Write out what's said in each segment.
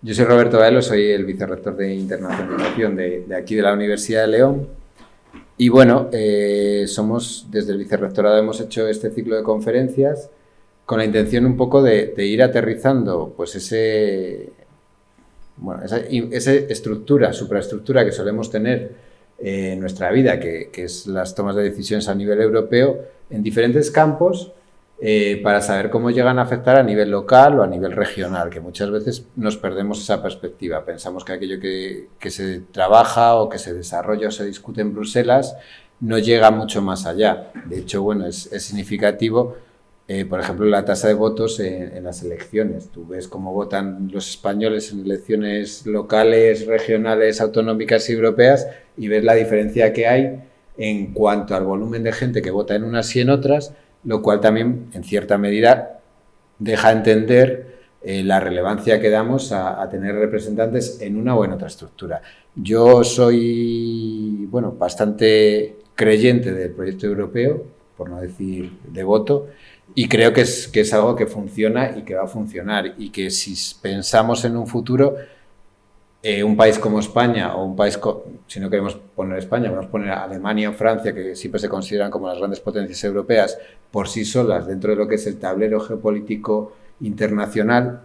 Yo soy Roberto Baelo, soy el vicerrector de internacionalización de aquí de la Universidad de León. Y bueno, somos, desde el vicerrectorado hemos hecho este ciclo de conferencias con la intención un poco de ir aterrizando pues esa estructura, supraestructura que solemos tener en nuestra vida, que es las tomas de decisiones a nivel europeo, en diferentes campos, para saber cómo llegan a afectar a nivel local o a nivel regional, que muchas veces nos perdemos esa perspectiva. Pensamos que aquello que se trabaja o que se desarrolla o se discute en Bruselas no llega mucho más allá. De hecho, bueno, es significativo, por ejemplo, la tasa de votos en las elecciones. Tú ves cómo votan los españoles en elecciones locales, regionales, autonómicas y europeas y ves la diferencia que hay en cuanto al volumen de gente que vota en unas y en otras, lo cual también, en cierta medida, deja entender la relevancia que damos a tener representantes en una o en otra estructura. Yo soy, bueno, bastante creyente del proyecto europeo, por no decir devoto, y creo que es algo que funciona y que va a funcionar, y que si pensamos en un futuro, un país como España, o un país, si no queremos poner España, vamos a poner a Alemania o Francia, que siempre se consideran como las grandes potencias europeas, por sí solas, dentro de lo que es el tablero geopolítico internacional,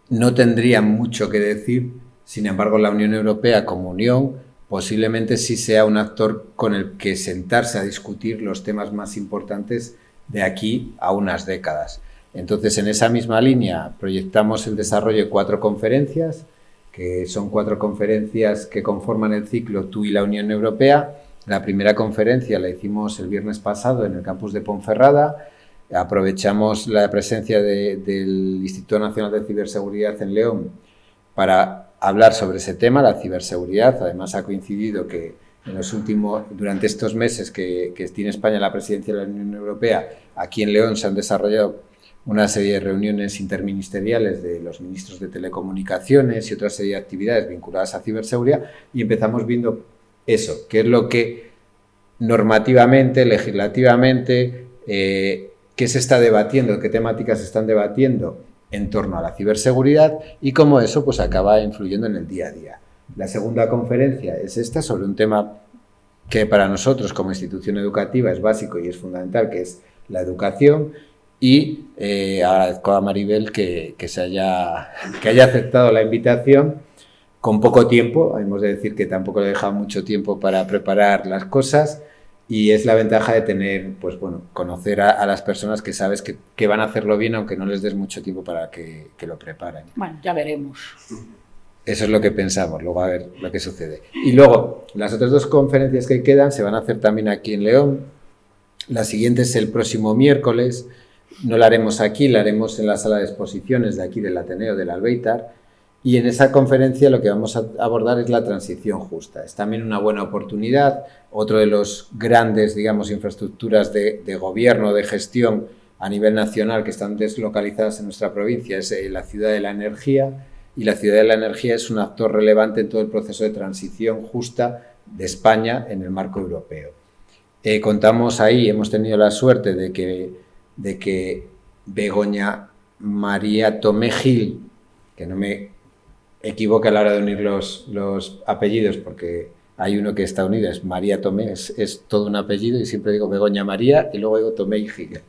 no tendrían mucho que decir. Sin embargo, la Unión Europea como unión posiblemente sí sea un actor con el que sentarse a discutir los temas más importantes de aquí a unas décadas. Entonces, en esa misma línea proyectamos el desarrollo de 4 conferencias, que son 4 conferencias que conforman el ciclo Tú y la Unión Europea. La primera conferencia la hicimos el viernes pasado en el campus de Ponferrada. Aprovechamos la presencia del Instituto Nacional de Ciberseguridad en León para hablar sobre ese tema, la ciberseguridad. Además, ha coincidido que durante estos meses que tiene España la presidencia de la Unión Europea, aquí en León se han desarrollado una serie de reuniones interministeriales de los ministros de telecomunicaciones y otra serie de actividades vinculadas a ciberseguridad, y empezamos viendo eso, qué es lo que normativamente, legislativamente, qué se está debatiendo, qué temáticas se están debatiendo en torno a la ciberseguridad y cómo eso pues acaba influyendo en el día a día. La segunda conferencia es esta, sobre un tema que para nosotros como institución educativa es básico y es fundamental, que es la educación. Y agradezco a Maribel que haya aceptado la invitación con poco tiempo. Hemos de decir que tampoco le he dejado mucho tiempo para preparar las cosas, y es la ventaja de tener, pues bueno, conocer a las personas que sabes que van a hacerlo bien, aunque no les des mucho tiempo para que lo preparen. Bueno, ya veremos. Eso es lo que pensamos, luego a ver lo que sucede. Y luego, las otras 2 conferencias que quedan se van a hacer también aquí en León. La siguiente es el próximo miércoles. No la haremos aquí, la haremos en la sala de exposiciones de aquí del Ateneo del Albéitar, y en esa conferencia lo que vamos a abordar es la transición justa. Es también una buena oportunidad. Otro de los grandes, digamos, infraestructuras de gobierno, de gestión a nivel nacional que están deslocalizadas en nuestra provincia es la Ciudad de la Energía, y la Ciudad de la Energía es un actor relevante en todo el proceso de transición justa de España en el marco europeo. Contamos ahí, hemos tenido la suerte de que Begoña María Tomé Gil, que no me equivoque a la hora de unir los apellidos, porque hay uno que está unido, es María Tomé, es todo un apellido, y siempre digo Begoña María y luego digo Tomé y Gil.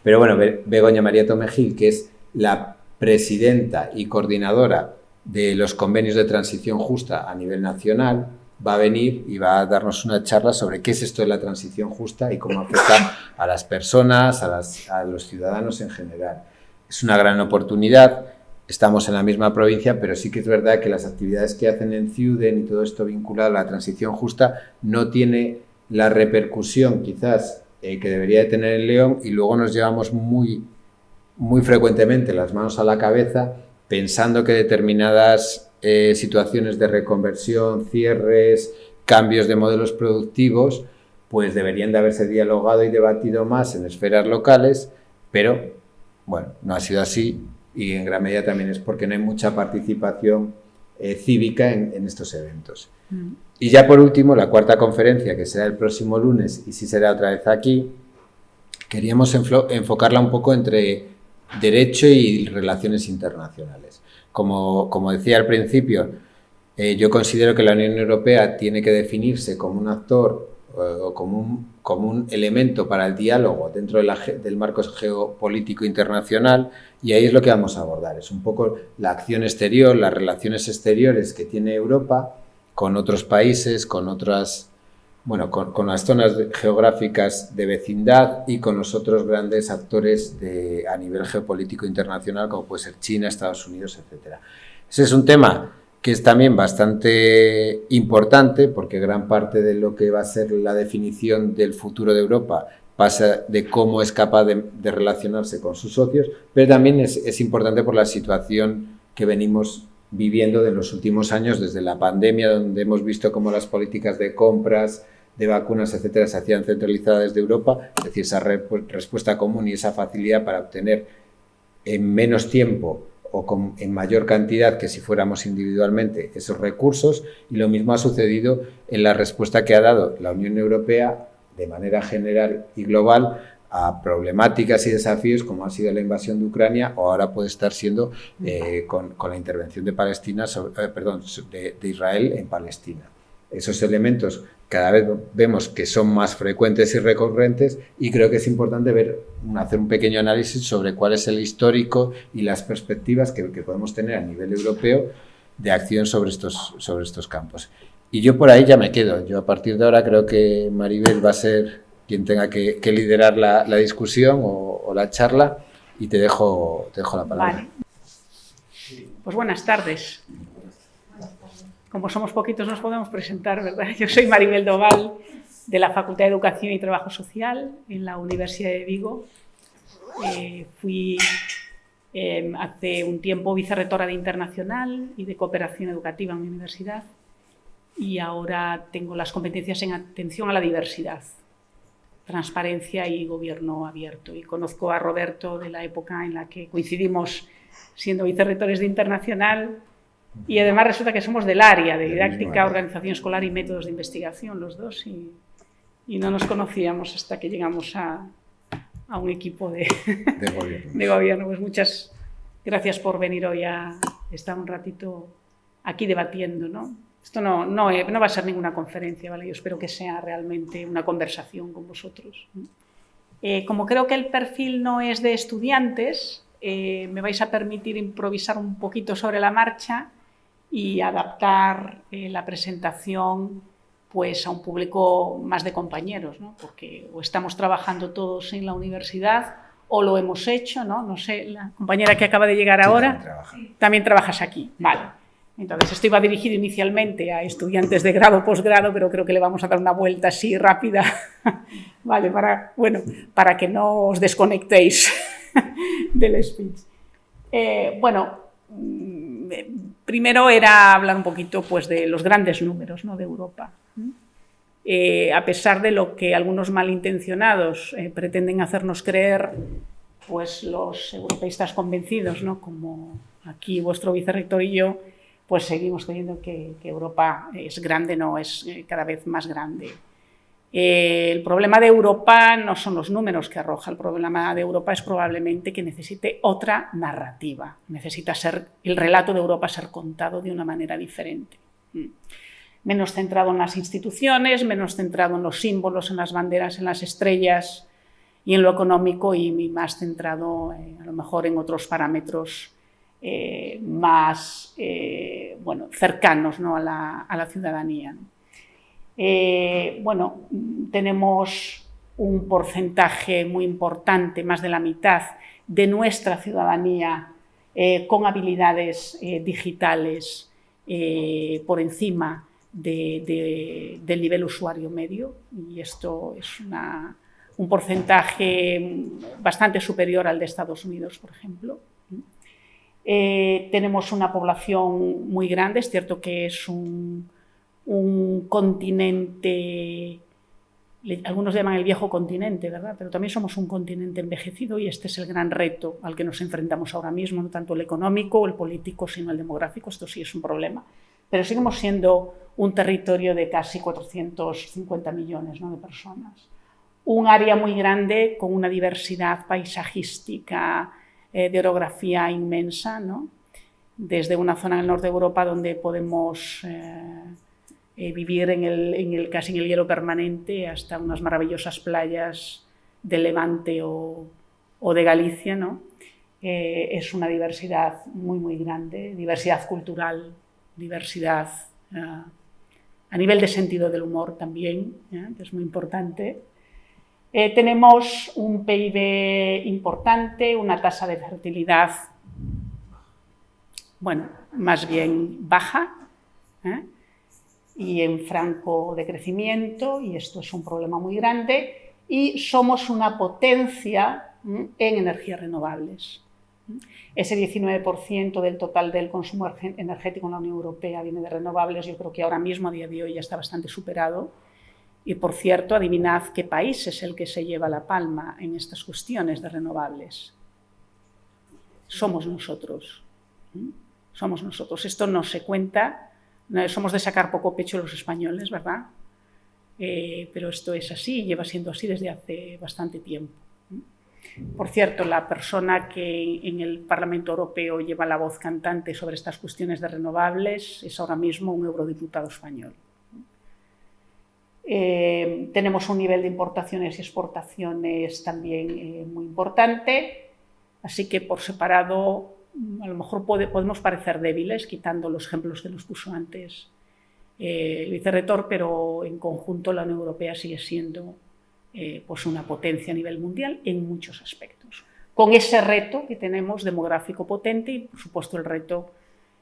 Pero bueno, Begoña María Tomé Gil, que es la presidenta y coordinadora de los convenios de transición justa a nivel nacional, va a venir y va a darnos una charla sobre qué es esto de la transición justa y cómo afecta a las personas, a los ciudadanos en general. Es una gran oportunidad. Estamos en la misma provincia, pero sí que es verdad que las actividades que hacen en Ciuden y todo esto vinculado a la transición justa no tiene la repercusión quizás que debería de tener en León, y luego nos llevamos muy frecuentemente las manos a la cabeza pensando que determinadas situaciones de reconversión, cierres, cambios de modelos productivos, pues deberían de haberse dialogado y debatido más en esferas locales, pero bueno, no ha sido así, y en gran medida también es porque no hay mucha participación cívica en estos eventos. Y ya por último, la 4ª conferencia, que será el próximo lunes y sí será otra vez aquí, queríamos enfocarla un poco entre derecho y relaciones internacionales. Como decía al principio, yo considero que la Unión Europea tiene que definirse como un actor o como un elemento para el diálogo dentro del marco geopolítico internacional, y ahí es lo que vamos a abordar. Es un poco la acción exterior, las relaciones exteriores que tiene Europa con otros países, con otras, bueno, con las zonas geográficas de vecindad y con los otros grandes actores a nivel geopolítico internacional, como puede ser China, Estados Unidos, etc. Ese es un tema que es también bastante importante, porque gran parte de lo que va a ser la definición del futuro de Europa pasa de cómo es capaz de relacionarse con sus socios, pero también es importante por la situación que venimos viviendo de los últimos años, desde la pandemia, donde hemos visto cómo las políticas de compras, de vacunas, etcétera, se hacían centralizadas desde Europa, es decir, esa respuesta común y esa facilidad para obtener en menos tiempo o en mayor cantidad que si fuéramos individualmente esos recursos, y lo mismo ha sucedido en la respuesta que ha dado la Unión Europea de manera general y global a problemáticas y desafíos como ha sido la invasión de Ucrania, o ahora puede estar siendo con la intervención de Israel en Palestina. Esos elementos cada vez vemos que son más frecuentes y recurrentes, y creo que es importante hacer un pequeño análisis sobre cuál es el histórico y las perspectivas que podemos tener a nivel europeo de acción sobre estos campos. Y yo por ahí ya me quedo. Yo a partir de ahora creo que Maribel va a ser quien tenga que liderar la discusión o la charla, y te dejo la palabra. Vale. Pues buenas tardes. Como somos poquitos nos podemos presentar, ¿verdad? Yo soy Maribel Doval, de la Facultad de Educación y Trabajo Social en la Universidad de Vigo. Fui hace un tiempo vicerrectora de Internacional y de Cooperación Educativa en mi universidad, y ahora tengo las competencias en atención a la diversidad, transparencia y gobierno abierto. Y conozco a Roberto de la época en la que coincidimos siendo vicerrectores de Internacional, y además resulta que somos del área de didáctica, organización escolar y métodos de investigación los dos, y no nos conocíamos hasta que llegamos a un equipo de gobierno. Pues muchas gracias por venir hoy a estar un ratito aquí debatiendo, ¿no? Esto no va a ser ninguna conferencia, ¿vale? Yo espero que sea realmente una conversación con vosotros. Como creo que el perfil no es de estudiantes, me vais a permitir improvisar un poquito sobre la marcha y adaptar la presentación pues, a un público más de compañeros, ¿no? Porque o estamos trabajando todos en la universidad o lo hemos hecho, ¿no? No sé, la compañera que acaba de llegar ahora, también trabajas aquí, vale. Entonces, esto iba dirigido inicialmente a estudiantes de grado o posgrado, pero creo que le vamos a dar una vuelta así rápida, vale, para que no os desconectéis del speech. Primero era hablar un poquito pues, de los grandes números, ¿no? de Europa. A pesar de lo que algunos malintencionados pretenden hacernos creer, pues los europeístas convencidos, ¿no? como aquí vuestro vicerrector y yo, pues seguimos creyendo que Europa es grande, no es cada vez más grande. El problema de Europa no son los números que arroja, el problema de Europa es probablemente que necesite otra narrativa, necesita el relato de Europa ser contado de una manera diferente. Menos centrado en las instituciones, menos centrado en los símbolos, en las banderas, en las estrellas y en lo económico, y más centrado a lo mejor en otros parámetros más cercanos, ¿no? a la ciudadanía, ¿no? Tenemos un porcentaje muy importante, más de la mitad de nuestra ciudadanía con habilidades digitales por encima del nivel usuario medio, y esto es un porcentaje bastante superior al de Estados Unidos, por ejemplo. Tenemos una población muy grande, es cierto que es un continente, algunos llaman el viejo continente, ¿verdad? Pero también somos un continente envejecido, y este es el gran reto al que nos enfrentamos ahora mismo, no tanto el económico o el político, sino el demográfico. Esto sí es un problema, pero seguimos siendo un territorio de casi 450 millones, ¿no? de personas. Un área muy grande con una diversidad paisajística, de orografía inmensa, ¿no? desde una zona en el norte de Europa donde podemos vivir casi en el hielo permanente hasta unas maravillosas playas de Levante o de Galicia, ¿no? Es una diversidad muy, muy grande, diversidad cultural, diversidad a nivel de sentido del humor también, que es muy importante. Tenemos un PIB importante, una tasa de fertilidad, bueno, más bien baja, y en franco de crecimiento, y esto es un problema muy grande, y somos una potencia en energías renovables. Ese 19% del total del consumo energético en la Unión Europea viene de renovables. Yo creo que ahora mismo, a día de hoy, ya está bastante superado. Y, por cierto, adivinad qué país es el que se lleva la palma en estas cuestiones de renovables. Somos nosotros. Somos nosotros. Esto no se cuenta. Somos de sacar poco pecho los españoles, ¿verdad? Pero esto es así, lleva siendo así desde hace bastante tiempo. Por cierto, la persona que en el Parlamento Europeo lleva la voz cantante sobre estas cuestiones de renovables es ahora mismo un eurodiputado español. Tenemos un nivel de importaciones y exportaciones también muy importante, así que por separado a lo mejor podemos parecer débiles, quitando los ejemplos que nos puso antes el vicerrector, pero en conjunto la Unión Europea sigue siendo pues una potencia a nivel mundial en muchos aspectos, con ese reto que tenemos demográfico potente y, por supuesto, el reto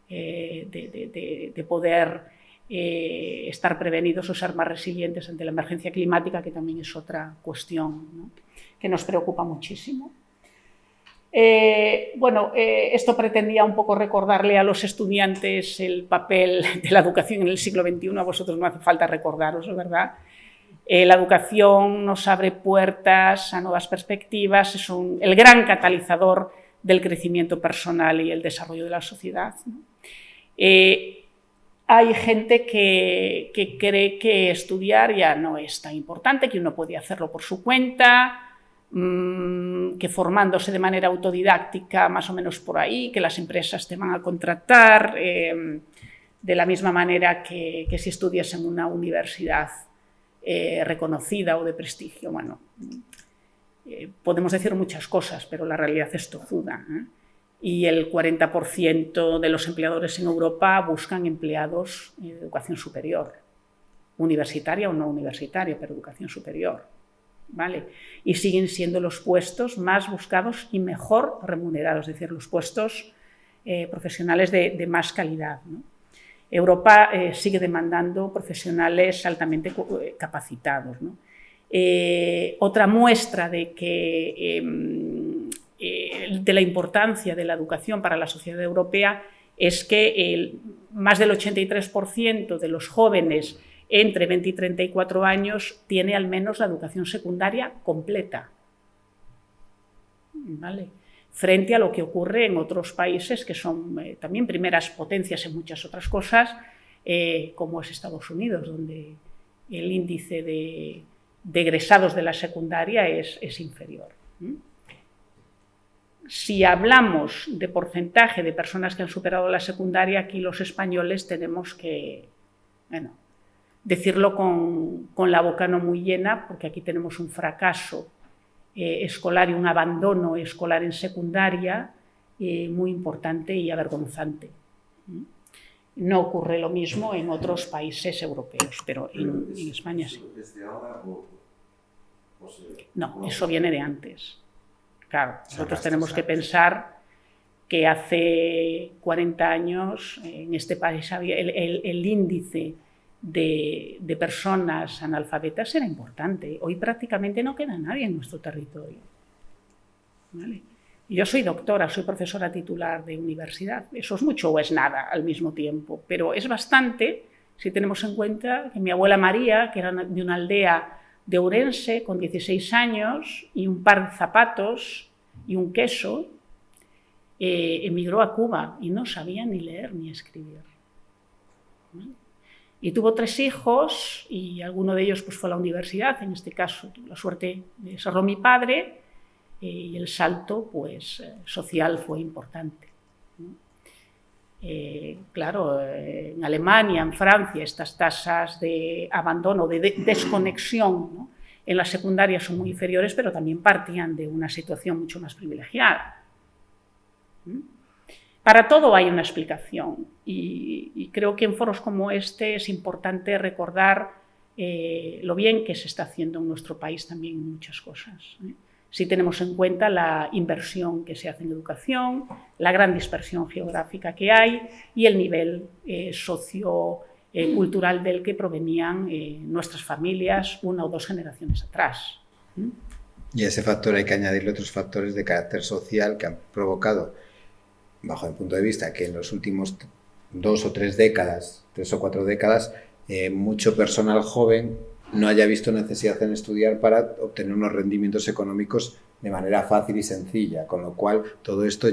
de poder estar prevenidos o ser más resilientes ante la emergencia climática, que también es otra cuestión, ¿no?, que nos preocupa muchísimo. Esto pretendía un poco recordarle a los estudiantes el papel de la educación en el siglo XXI. A vosotros no hace falta recordaros, ¿verdad? La educación nos abre puertas a nuevas perspectivas, es el gran catalizador del crecimiento personal y el desarrollo de la sociedad, ¿no? Hay gente que cree que estudiar ya no es tan importante, que uno puede hacerlo por su cuenta, que formándose de manera autodidáctica, más o menos por ahí, que las empresas te van a contratar de la misma manera que si estudias en una universidad reconocida o de prestigio. Bueno, podemos decir muchas cosas, pero la realidad es tozuda, y el 40% de los empleadores en Europa buscan empleados de educación superior, universitaria o no universitaria, pero educación superior, ¿vale? Y siguen siendo los puestos más buscados y mejor remunerados, es decir, los puestos profesionales de más calidad, ¿no? Europa sigue demandando profesionales altamente capacitados, ¿no? Otra muestra de la importancia de la educación para la sociedad europea es que más del 83% de los jóvenes entre 20 y 34 años tiene al menos la educación secundaria completa, ¿vale?, frente a lo que ocurre en otros países que son también primeras potencias en muchas otras cosas, como es Estados Unidos, donde el índice de egresados de la secundaria es inferior. Si hablamos de porcentaje de personas que han superado la secundaria, aquí los españoles tenemos que, bueno, decirlo con la boca no muy llena, porque aquí tenemos un fracaso escolar y un abandono escolar en secundaria muy importante y avergonzante. No ocurre lo mismo en otros países europeos, pero en España sí. No, eso viene de antes. Claro, nosotros tenemos que pensar que hace 40 años en este país había el índice de personas analfabetas era importante. Hoy prácticamente no queda nadie en nuestro territorio, ¿vale? Yo soy doctora, soy profesora titular de universidad. Eso es mucho o es nada al mismo tiempo, pero es bastante si tenemos en cuenta que mi abuela María, que era de una aldea de Ourense, con 16 años y un par de zapatos y un queso, emigró a Cuba y no sabía ni leer ni escribir, ¿vale? Y tuvo 3 hijos y alguno de ellos pues, fue a la universidad. En este caso, la suerte cerró mi padre y el salto pues, social fue importante, ¿no? Claro, en Alemania, en Francia, estas tasas de abandono, de desconexión, ¿no?, en la secundaria son muy inferiores, pero también partían de una situación mucho más privilegiada. Para todo hay una explicación y creo que en foros como este es importante recordar lo bien que se está haciendo en nuestro país también en muchas cosas. Si tenemos en cuenta la inversión que se hace en educación, la gran dispersión geográfica que hay y el nivel sociocultural del que provenían nuestras familias una o dos generaciones atrás. Y a ese factor hay que añadirle otros factores de carácter social que han provocado, bajo mi punto de vista, que en los últimos 2 o 3 décadas, 3 o 4 décadas, mucho personal joven no haya visto necesidad en estudiar para obtener unos rendimientos económicos de manera fácil y sencilla, con lo cual todo esto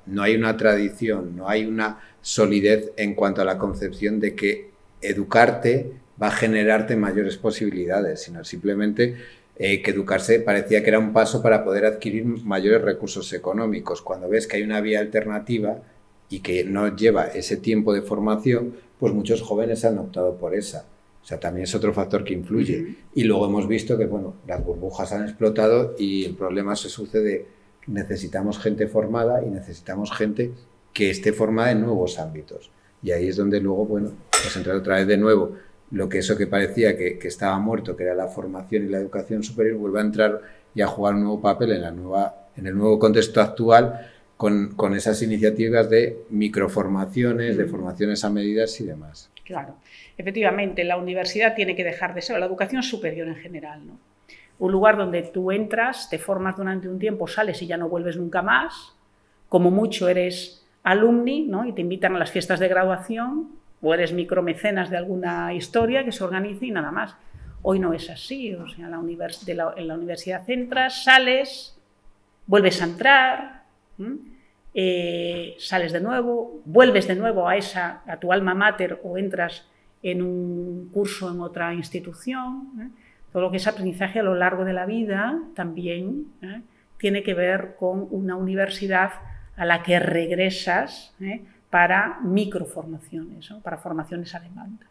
no hay una tradición, no hay una solidez en cuanto a la concepción de que educarte va a generarte mayores posibilidades, sino simplemente que educarse parecía que era un paso para poder adquirir mayores recursos económicos. Cuando ves que hay una vía alternativa y que no lleva ese tiempo de formación, pues muchos jóvenes han optado por esa. O sea, también es otro factor que influye. Y luego hemos visto que, bueno, las burbujas han explotado y el problema se sucede. Necesitamos gente formada y necesitamos gente que esté formada en nuevos ámbitos. Y ahí es donde luego, bueno, pues entrar otra vez de nuevo eso que parecía que estaba muerto, que era la formación y la educación superior, vuelve a entrar y a jugar un nuevo papel en el nuevo contexto actual con esas iniciativas de microformaciones, de formaciones a medidas y demás. Claro, efectivamente, la universidad tiene que dejar de ser, la educación superior en general, ¿no?, un lugar donde tú entras, te formas durante un tiempo, sales y ya no vuelves nunca más, como mucho eres alumni, ¿no?, y te invitan a las fiestas de graduación, o eres micromecenas de alguna historia que se organice y nada más. Hoy no es así, o sea, en la universidad entras, sales, vuelves a entrar, sales de nuevo, vuelves de nuevo a tu alma mater o entras en un curso en otra institución. Todo lo que es aprendizaje a lo largo de la vida también tiene que ver con una universidad a la que regresas para microformaciones, ¿no?, para formaciones a demanda.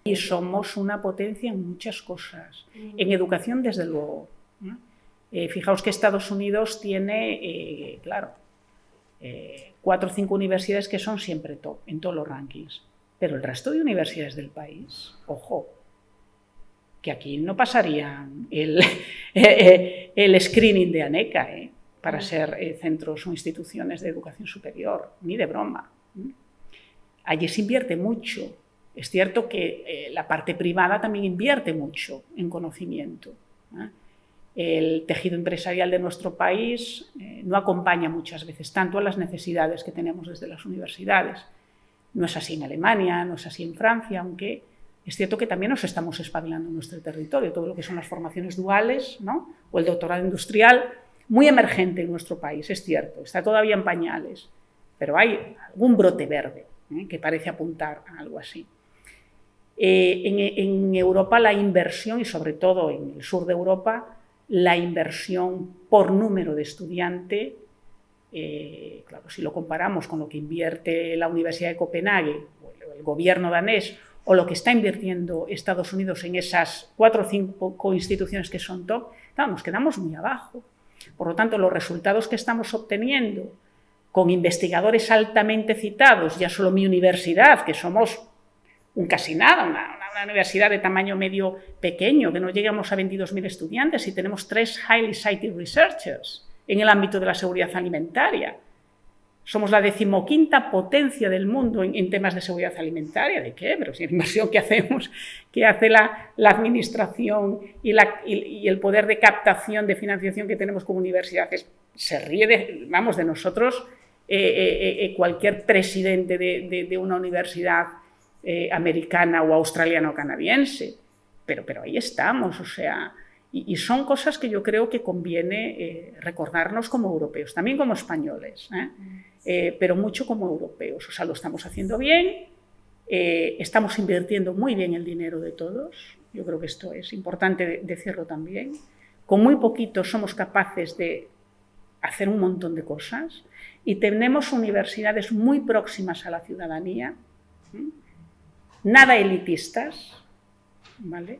Y somos una potencia en muchas cosas. En educación, desde luego. Fijaos que Estados Unidos tiene, 4 o 5 universidades que son siempre top en todos los rankings. Pero el resto de universidades del país, ojo, que aquí no pasarían el screening de ANECA para ser centros o instituciones de educación superior, ni de broma. Allí se invierte mucho. Es cierto que la parte privada también invierte mucho en conocimiento. El tejido empresarial de nuestro país no acompaña muchas veces tanto a las necesidades que tenemos desde las universidades. No es así en Alemania, no es así en Francia, aunque es cierto que también nos estamos espabilando en nuestro territorio. Todo lo que son las formaciones duales, ¿no?, o el doctorado industrial, muy emergente en nuestro país, es cierto, está todavía en pañales, pero hay algún brote verde que parece apuntar a algo así. En Europa la inversión, y sobre todo en el sur de Europa, la inversión por número de estudiante, claro, si lo comparamos con lo que invierte la Universidad de Copenhague o el gobierno danés o lo que está invirtiendo Estados Unidos en esas 4 o 5 instituciones que son top, claro, nos quedamos muy abajo. Por lo tanto, los resultados que estamos obteniendo con investigadores altamente citados, ya solo mi universidad, que somos un casi nada, una universidad de tamaño medio pequeño, que no llegamos a 22.000 estudiantes y tenemos 3 highly cited researchers en el ámbito de la seguridad alimentaria. Somos la 15ª potencia del mundo en temas de seguridad alimentaria. ¿De qué? Pero si la inversión que hacemos, que hace la administración y el poder de captación de financiación que tenemos como universidades, se ríe de nosotros cualquier presidente de una universidad americana o australiana o canadiense. Pero ahí estamos, o sea, y son cosas que yo creo que conviene recordarnos como europeos, también como españoles, pero mucho como europeos. O sea, lo estamos haciendo bien, estamos invirtiendo muy bien el dinero de todos. Yo creo que esto es importante decirlo también. Con muy poquito somos capaces de hacer un montón de cosas y tenemos universidades muy próximas a la ciudadanía, nada elitistas, ¿vale?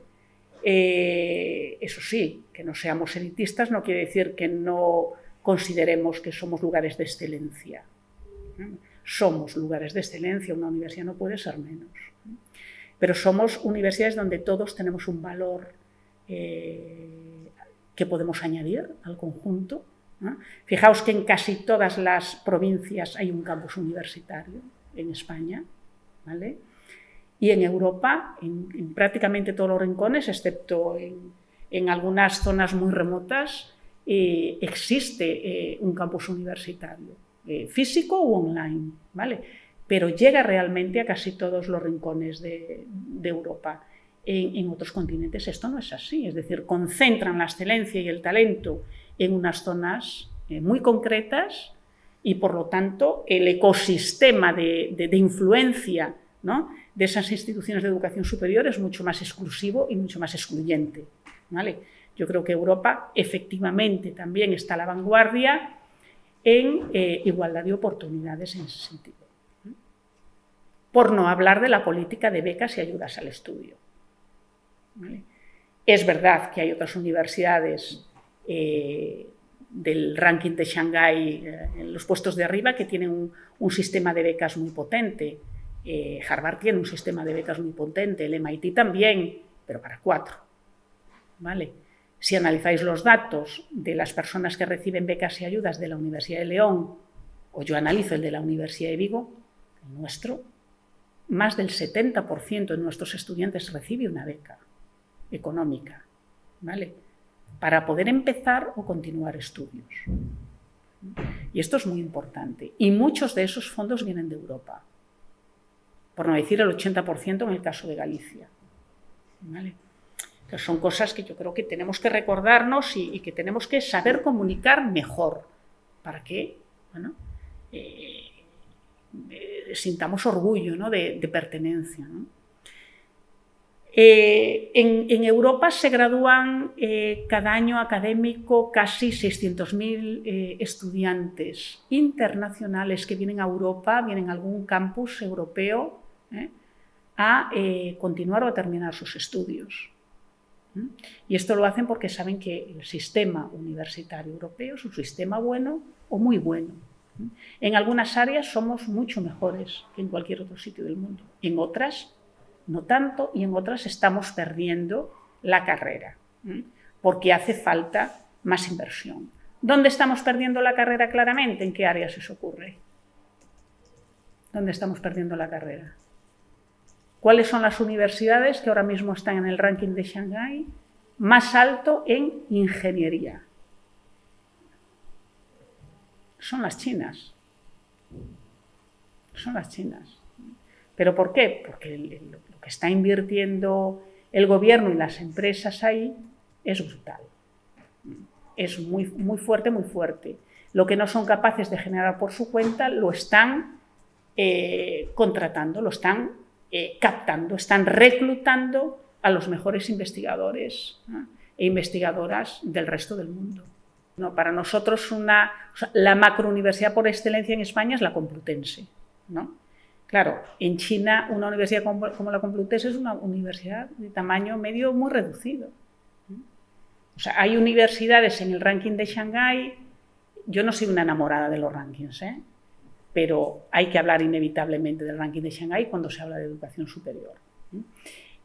Eso sí, que no seamos elitistas no quiere decir que no consideremos que somos lugares de excelencia. Somos lugares de excelencia, una universidad no puede ser menos. Pero somos universidades donde todos tenemos un valor que podemos añadir al conjunto, ¿no? Fijaos que en casi todas las provincias hay un campus universitario en España, ¿vale? Y en Europa, en prácticamente todos los rincones, excepto en algunas zonas muy remotas, existe un campus universitario, físico u online, ¿vale? Pero llega realmente a casi todos los rincones de Europa. En otros continentes esto no es así, es decir, concentran la excelencia y el talento en unas zonas muy concretas y, por lo tanto, el ecosistema de influencia, ¿no?, de esas instituciones de educación superior es mucho más exclusivo y mucho más excluyente, ¿vale? Yo creo que Europa efectivamente también está a la vanguardia en igualdad de oportunidades en ese sentido. Por no hablar de la política de becas y ayudas al estudio, ¿vale? Es verdad que hay otras universidades del ranking de Shanghái en los puestos de arriba que tienen un sistema de becas muy potente. Harvard tiene un sistema de becas muy potente, el MIT también, pero para 4, ¿vale? Si analizáis los datos de las personas que reciben becas y ayudas de la Universidad de León, o yo analizo el de la Universidad de Vigo, el nuestro, más del 70% de nuestros estudiantes recibe una beca económica, ¿vale?, para poder empezar o continuar estudios. Y esto es muy importante. Y muchos de esos fondos vienen de Europa, por no decir el 80% en el caso de Galicia, ¿vale? Entonces son cosas que yo creo que tenemos que recordarnos y que tenemos que saber comunicar mejor para que, bueno, sintamos orgullo, ¿no?, de pertenencia, ¿no? En Europa se gradúan cada año académico casi 600.000 estudiantes internacionales que vienen a Europa, vienen a algún campus europeo a continuar o a terminar sus estudios. Y esto lo hacen porque saben que el sistema universitario europeo es un sistema bueno o muy bueno. En algunas áreas somos mucho mejores que en cualquier otro sitio del mundo, en otras no tanto, y en otras estamos perdiendo la carrera, porque hace falta más inversión. ¿Dónde estamos perdiendo la carrera claramente? ¿En qué áreas eso ocurre? ¿Dónde estamos perdiendo la carrera? ¿Cuáles son las universidades que ahora mismo están en el ranking de Shanghái más alto en ingeniería? Son las chinas. Son las chinas. ¿Pero por qué? Porque lo que está invirtiendo el gobierno y las empresas ahí es brutal. Es muy, muy fuerte, muy fuerte. Lo que no son capaces de generar por su cuenta lo están contratando, lo están captando, están reclutando a los mejores investigadores, ¿no?, e investigadoras del resto del mundo. No, para nosotros la macrouniversidad por excelencia en España es la Complutense, ¿no? Claro, en China una universidad como la Complutense es una universidad de tamaño medio muy reducido. O sea, hay universidades en el ranking de Shanghái. Yo no soy una enamorada de los rankings, pero hay que hablar inevitablemente del ranking de Shanghái cuando se habla de educación superior.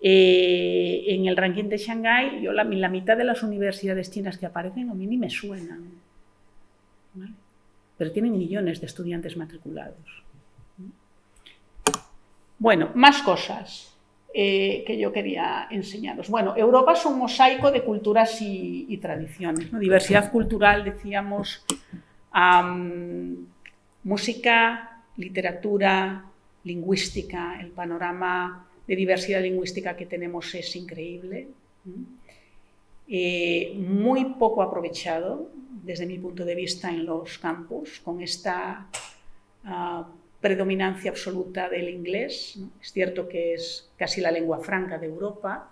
En el ranking de Shanghái, la mitad de las universidades chinas que aparecen a mí ni me suenan, ¿vale?, pero tienen millones de estudiantes matriculados. Bueno, más cosas que yo quería enseñaros. Bueno, Europa es un mosaico de culturas y tradiciones, ¿no? Diversidad cultural, decíamos, música, literatura, lingüística. El panorama de diversidad lingüística que tenemos es increíble, muy poco aprovechado desde mi punto de vista en los campus, con esta predominancia absoluta del inglés, ¿no? Es cierto que es casi la lengua franca de Europa,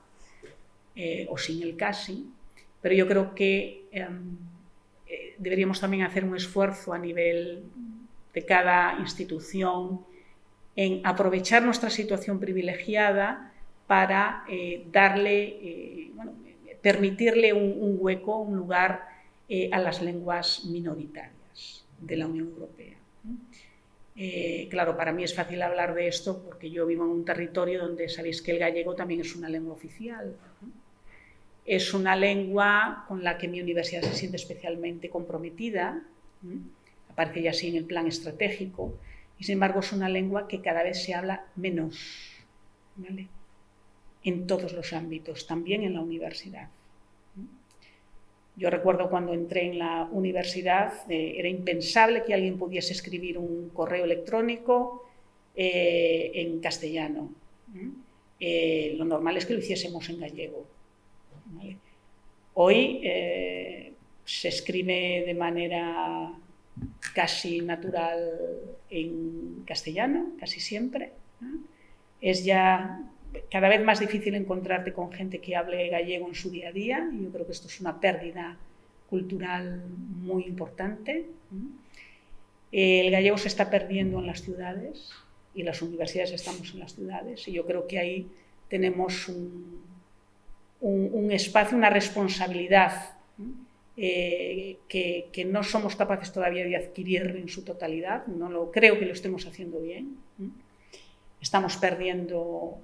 o sin el casi, pero yo creo que deberíamos también hacer un esfuerzo a nivel de cada institución en aprovechar nuestra situación privilegiada para permitirle un hueco, un lugar a las lenguas minoritarias de la Unión Europea. Claro, para mí es fácil hablar de esto porque yo vivo en un territorio donde sabéis que el gallego también es una lengua oficial. Es una lengua con la que mi universidad se siente especialmente comprometida, aparece ya así en el plan estratégico, y sin embargo es una lengua que cada vez se habla menos, ¿vale? En todos los ámbitos, también en la universidad. Yo recuerdo cuando entré en la universidad, era impensable que alguien pudiese escribir un correo electrónico en castellano. Lo normal es que lo hiciésemos en gallego, ¿vale? Hoy se escribe de manera casi natural en castellano, casi siempre. Es ya cada vez más difícil encontrarte con gente que hable gallego en su día a día, y yo creo que esto es una pérdida cultural muy importante. El gallego se está perdiendo en las ciudades y las universidades estamos en las ciudades, y yo creo que ahí tenemos un espacio, una responsabilidad que no somos capaces todavía de adquirir en su totalidad. Creo que lo estemos haciendo bien. Estamos perdiendo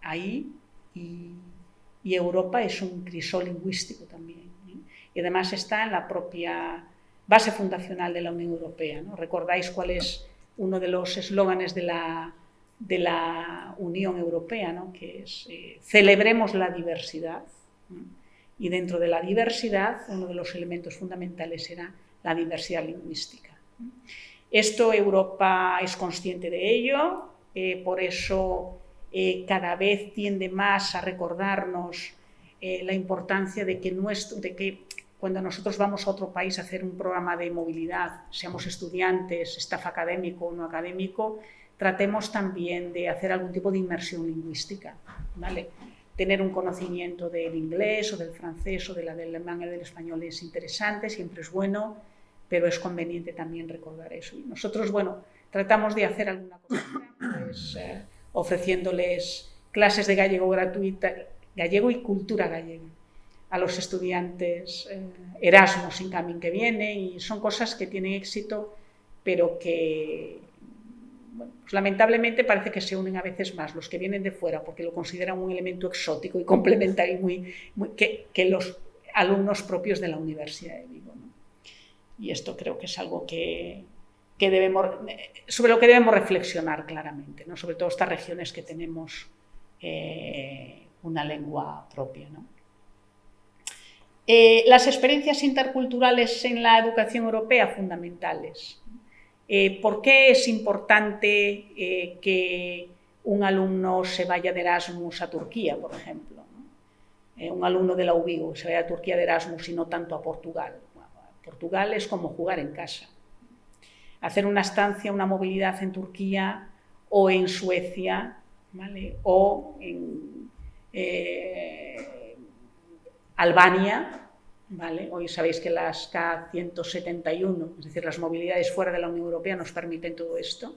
ahí, y Europa es un crisol lingüístico también, y además está en la propia base fundacional de la Unión Europea, ¿no? ¿Recordáis cuál es uno de los eslóganes de la Unión Europea, ¿no? Que es celebremos la diversidad, ¿no? Y dentro de la diversidad uno de los elementos fundamentales era la diversidad lingüística. Esto Europa es consciente de ello. Por eso cada vez tiende más a recordarnos la importancia de que cuando nosotros vamos a otro país a hacer un programa de movilidad, seamos estudiantes, staff académico o no académico, tratemos también de hacer algún tipo de inmersión lingüística, ¿vale? Tener un conocimiento del inglés o del francés o del alemán o del español es interesante, siempre es bueno, pero es conveniente también recordar eso. Y nosotros, tratamos de hacer alguna cosa, pues, ofreciéndoles clases de gallego gratuita, gallego y cultura gallega, a los estudiantes Erasmus Incoming que vienen, y son cosas que tienen éxito, pero que pues lamentablemente parece que se unen a veces más los que vienen de fuera porque lo consideran un elemento exótico y complementario que los alumnos propios de la Universidad de Vigo, ¿no? Y esto creo que es algo sobre lo que debemos reflexionar claramente, ¿no? Sobre todo estas regiones que tenemos una lengua propia, ¿no? Las experiencias interculturales en la educación europea, fundamentales. ¿Por qué es importante que un alumno se vaya de Erasmus a Turquía, por ejemplo, ¿no? Un alumno de la UVigo se vaya a Turquía de Erasmus y no tanto a Portugal. Portugal es como jugar en casa. Hacer una estancia, una movilidad en Turquía o en Suecia, ¿vale? O en Albania, ¿vale? Hoy sabéis que las K171, es decir, las movilidades fuera de la Unión Europea, nos permiten todo esto.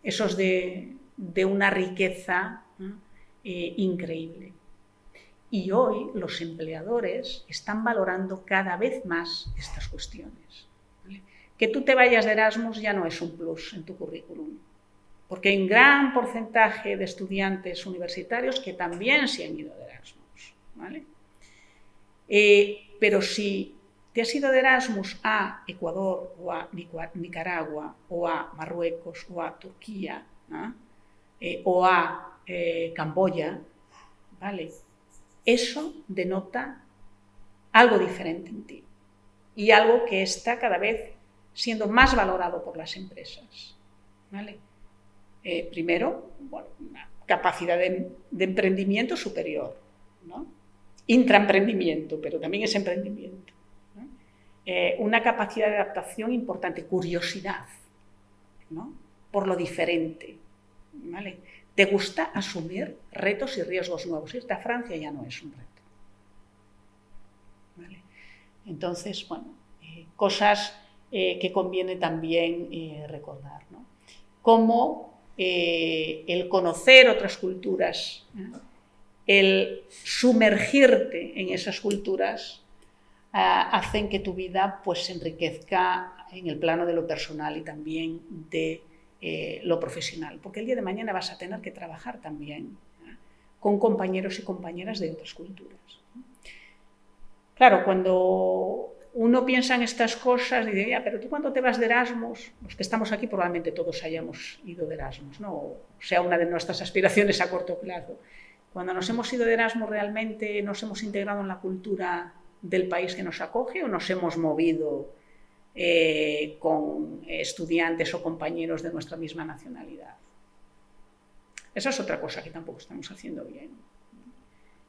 Eso es de una riqueza increíble. Y hoy los empleadores están valorando cada vez más estas cuestiones, ¿vale? Que tú te vayas de Erasmus ya no es un plus en tu currículum, porque hay un gran porcentaje de estudiantes universitarios que también se han ido de Erasmus, ¿vale? Pero si te has ido de Erasmus a Ecuador o a Nicaragua o a Marruecos o a Turquía, ¿no? O a Camboya, ¿vale? Eso denota algo diferente en ti y algo que está cada vez siendo más valorado por las empresas, ¿vale? Primero, una capacidad de emprendimiento superior, ¿no? Intraemprendimiento, pero también es emprendimiento, ¿no? Una capacidad de adaptación importante, curiosidad, ¿no? Por lo diferente, ¿vale? ¿Te gusta asumir retos y riesgos nuevos? Irte a Francia ya no es un reto, ¿vale? Entonces, bueno, cosas que conviene también recordar, ¿no? Como el conocer otras culturas, el sumergirte en esas culturas, hacen que tu vida pues, se enriquezca en el plano de lo personal y también de lo profesional, porque el día de mañana vas a tener que trabajar también con compañeros y compañeras de otras culturas. Claro, cuando uno piensa en estas cosas, dice, ya, pero tú cuando te vas de Erasmus, los que estamos aquí probablemente todos hayamos ido de Erasmus, ¿no? O sea, una de nuestras aspiraciones a corto plazo. Cuando nos hemos ido de Erasmus, ¿realmente nos hemos integrado en la cultura del país que nos acoge o nos hemos movido con estudiantes o compañeros de nuestra misma nacionalidad? Esa es otra cosa que tampoco estamos haciendo bien.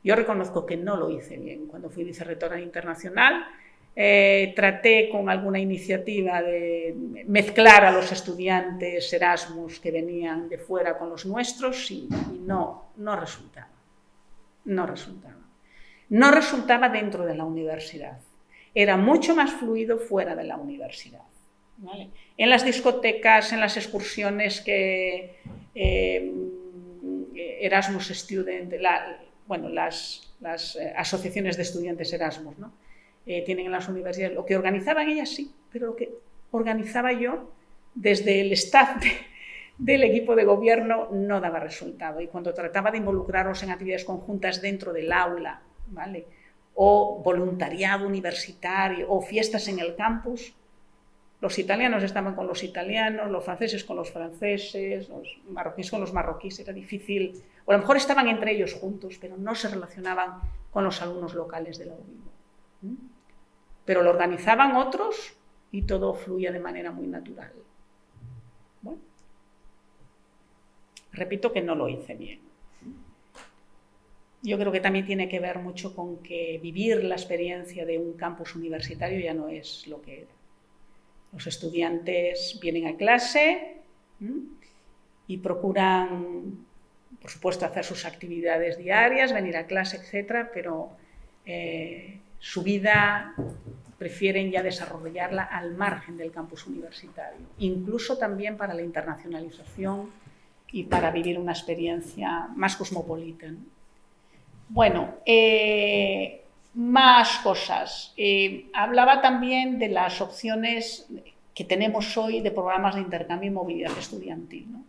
Yo reconozco que no lo hice bien. Cuando fui vicerrectora internacional, traté con alguna iniciativa de mezclar a los estudiantes Erasmus que venían de fuera con los nuestros y no resultaba. No resultaba. No resultaba dentro de la universidad. Era mucho más fluido fuera de la universidad, ¿vale? En las discotecas, en las excursiones que Erasmus Student, las asociaciones de estudiantes Erasmus, ¿no? Tienen en las universidades, lo que organizaban ellas sí, pero lo que organizaba yo desde el staff del equipo de gobierno no daba resultado. Y cuando trataba de involucrarlos en actividades conjuntas dentro del aula, ¿vale?, o voluntariado universitario, o fiestas en el campus, los italianos estaban con los italianos, los franceses con los franceses, los marroquíes con los marroquíes, era difícil, o a lo mejor estaban entre ellos juntos, pero no se relacionaban con los alumnos locales de la UVigo. Pero lo organizaban otros y todo fluía de manera muy natural. Bueno, repito que no lo hice bien. Yo creo que también tiene que ver mucho con que vivir la experiencia de un campus universitario ya no es lo que era. Los estudiantes vienen a clase y procuran, por supuesto, hacer sus actividades diarias, venir a clase, etcétera, pero su vida prefieren ya desarrollarla al margen del campus universitario, incluso también para la internacionalización y para vivir una experiencia más cosmopolita, ¿no? Bueno, más cosas. Hablaba también de las opciones que tenemos hoy de programas de intercambio y movilidad estudiantil, ¿no?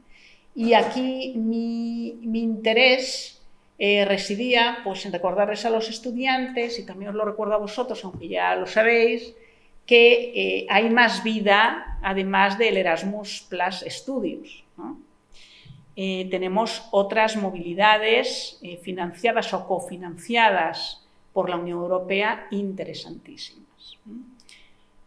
Y aquí mi interés residía pues, en recordarles a los estudiantes, y también os lo recuerdo a vosotros, aunque ya lo sabéis, que hay más vida además del Erasmus Plus Studios, ¿no? Tenemos otras movilidades financiadas o cofinanciadas por la Unión Europea interesantísimas.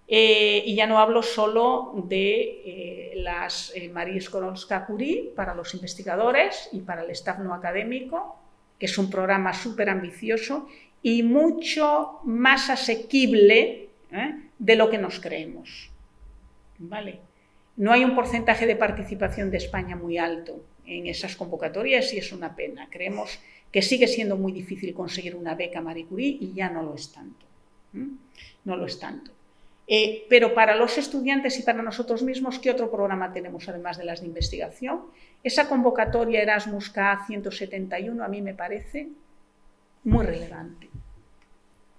Y ya no hablo solo de las Marie Skłodowska-Curie para los investigadores y para el staff no académico, que es un programa súper ambicioso y mucho más asequible de lo que nos creemos, ¿vale? No hay un porcentaje de participación de España muy alto en esas convocatorias y es una pena. Creemos que sigue siendo muy difícil conseguir una beca Marie Curie y ya no lo es tanto. No lo es tanto. Pero para los estudiantes y para nosotros mismos, ¿qué otro programa tenemos además de las de investigación? Esa convocatoria Erasmus KA 171 a mí me parece muy relevante,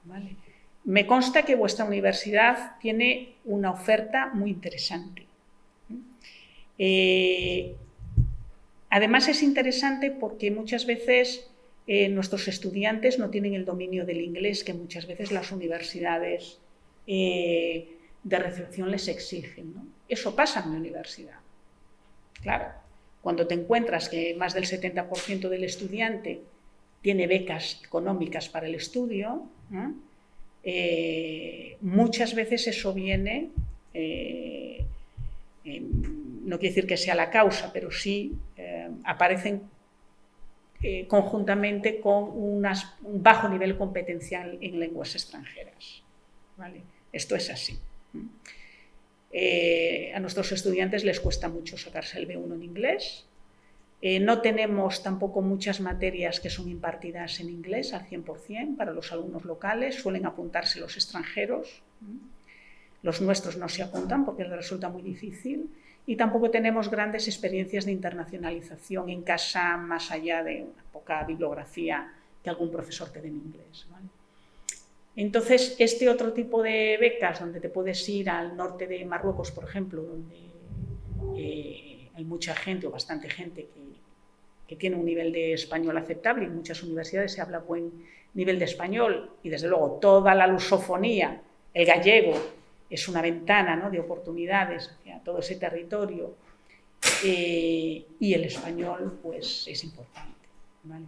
¿vale? Me consta que vuestra universidad tiene una oferta muy interesante. Además es interesante porque muchas veces nuestros estudiantes no tienen el dominio del inglés que muchas veces las universidades de recepción les exigen, ¿no? Eso pasa en mi universidad. Claro, cuando te encuentras que más del 70% del estudiante tiene becas económicas para el estudio, ¿no? Muchas veces eso viene, no quiere decir que sea la causa, pero sí aparecen conjuntamente con un bajo nivel competencial en lenguas extranjeras, ¿vale? Esto es así. A nuestros estudiantes les cuesta mucho sacarse el B1 en inglés. No tenemos tampoco muchas materias que son impartidas en inglés al 100% para los alumnos locales, suelen apuntarse los extranjeros, los nuestros no se apuntan porque les resulta muy difícil, y tampoco tenemos grandes experiencias de internacionalización en casa más allá de una poca bibliografía que algún profesor te dé en inglés, ¿vale? Entonces, este otro tipo de becas donde te puedes ir al norte de Marruecos, por ejemplo, donde hay mucha gente o bastante gente que tiene un nivel de español aceptable, y en muchas universidades se habla buen nivel de español, y desde luego toda la lusofonía, el gallego, es una ventana, ¿no?, de oportunidades hacia todo ese territorio, y el español pues es importante, ¿vale?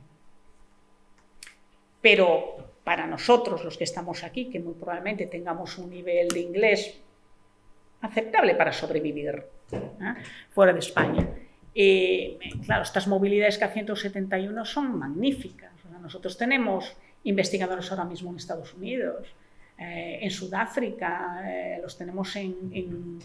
Pero para nosotros, los que estamos aquí, que muy probablemente tengamos un nivel de inglés aceptable para sobrevivir, ¿eh?, fuera de España, claro, estas movilidades K171 son magníficas. O sea, nosotros tenemos investigadores ahora mismo en Estados Unidos, en Sudáfrica, los tenemos donde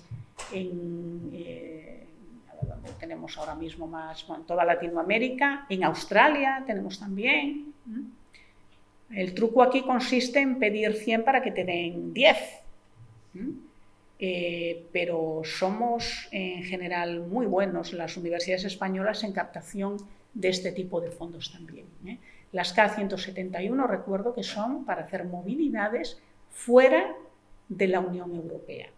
tenemos ahora mismo más, bueno, en toda Latinoamérica, en Australia tenemos también. El truco aquí consiste en pedir 100 para que te den 10. Pero somos en general muy buenos las universidades españolas en captación de este tipo de fondos también. Las K171 recuerdo que son para hacer movilidades fuera de la Unión Europea.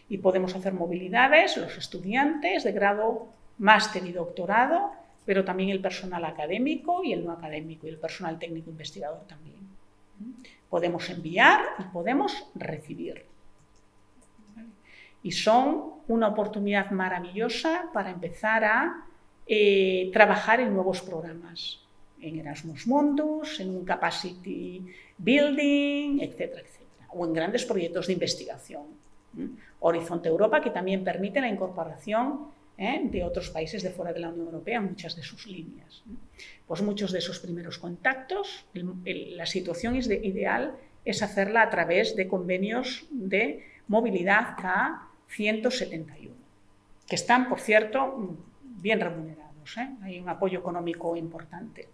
Y podemos hacer movilidades los estudiantes de grado, máster y doctorado, pero también el personal académico y el no académico, y el personal técnico investigador también. Podemos enviar y podemos recibir. Y son una oportunidad maravillosa para empezar a trabajar en nuevos programas, en Erasmus Mundus, en un Capacity Building, etcétera, etcétera, o en grandes proyectos de investigación. Horizonte Europa, que también permite la incorporación de otros países de fuera de la Unión Europea en muchas de sus líneas. Pues muchos de esos primeros contactos, la situación ideal es hacerla a través de convenios de movilidad K171, que están, por cierto, bien remunerados, hay un apoyo económico importante.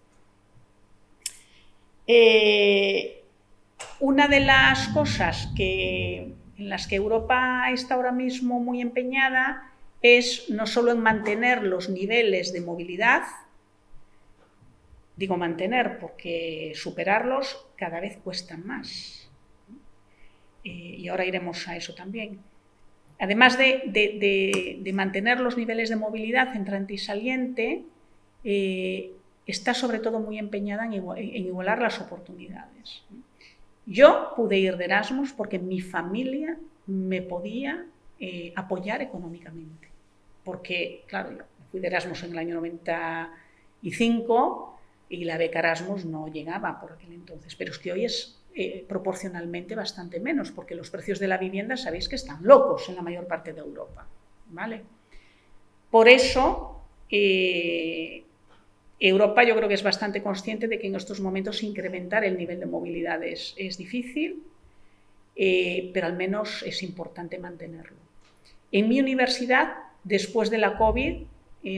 Una de las cosas en las que Europa está ahora mismo muy empeñada es no solo en mantener los niveles de movilidad, digo mantener porque superarlos cada vez cuesta más, y ahora iremos a eso también. Además de mantener los niveles de movilidad entrante y saliente, está sobre todo muy empeñada en igualar las oportunidades. Yo pude ir de Erasmus porque mi familia me podía apoyar económicamente. Porque, claro, yo fui de Erasmus en el año 95 y la beca Erasmus no llegaba por aquel entonces. Pero es que hoy es proporcionalmente bastante menos, porque los precios de la vivienda sabéis que están locos en la mayor parte de Europa, ¿vale? Por eso, Europa yo creo que es bastante consciente de que en estos momentos incrementar el nivel de movilidad es difícil, pero al menos es importante mantenerlo. En mi universidad, después de la COVID,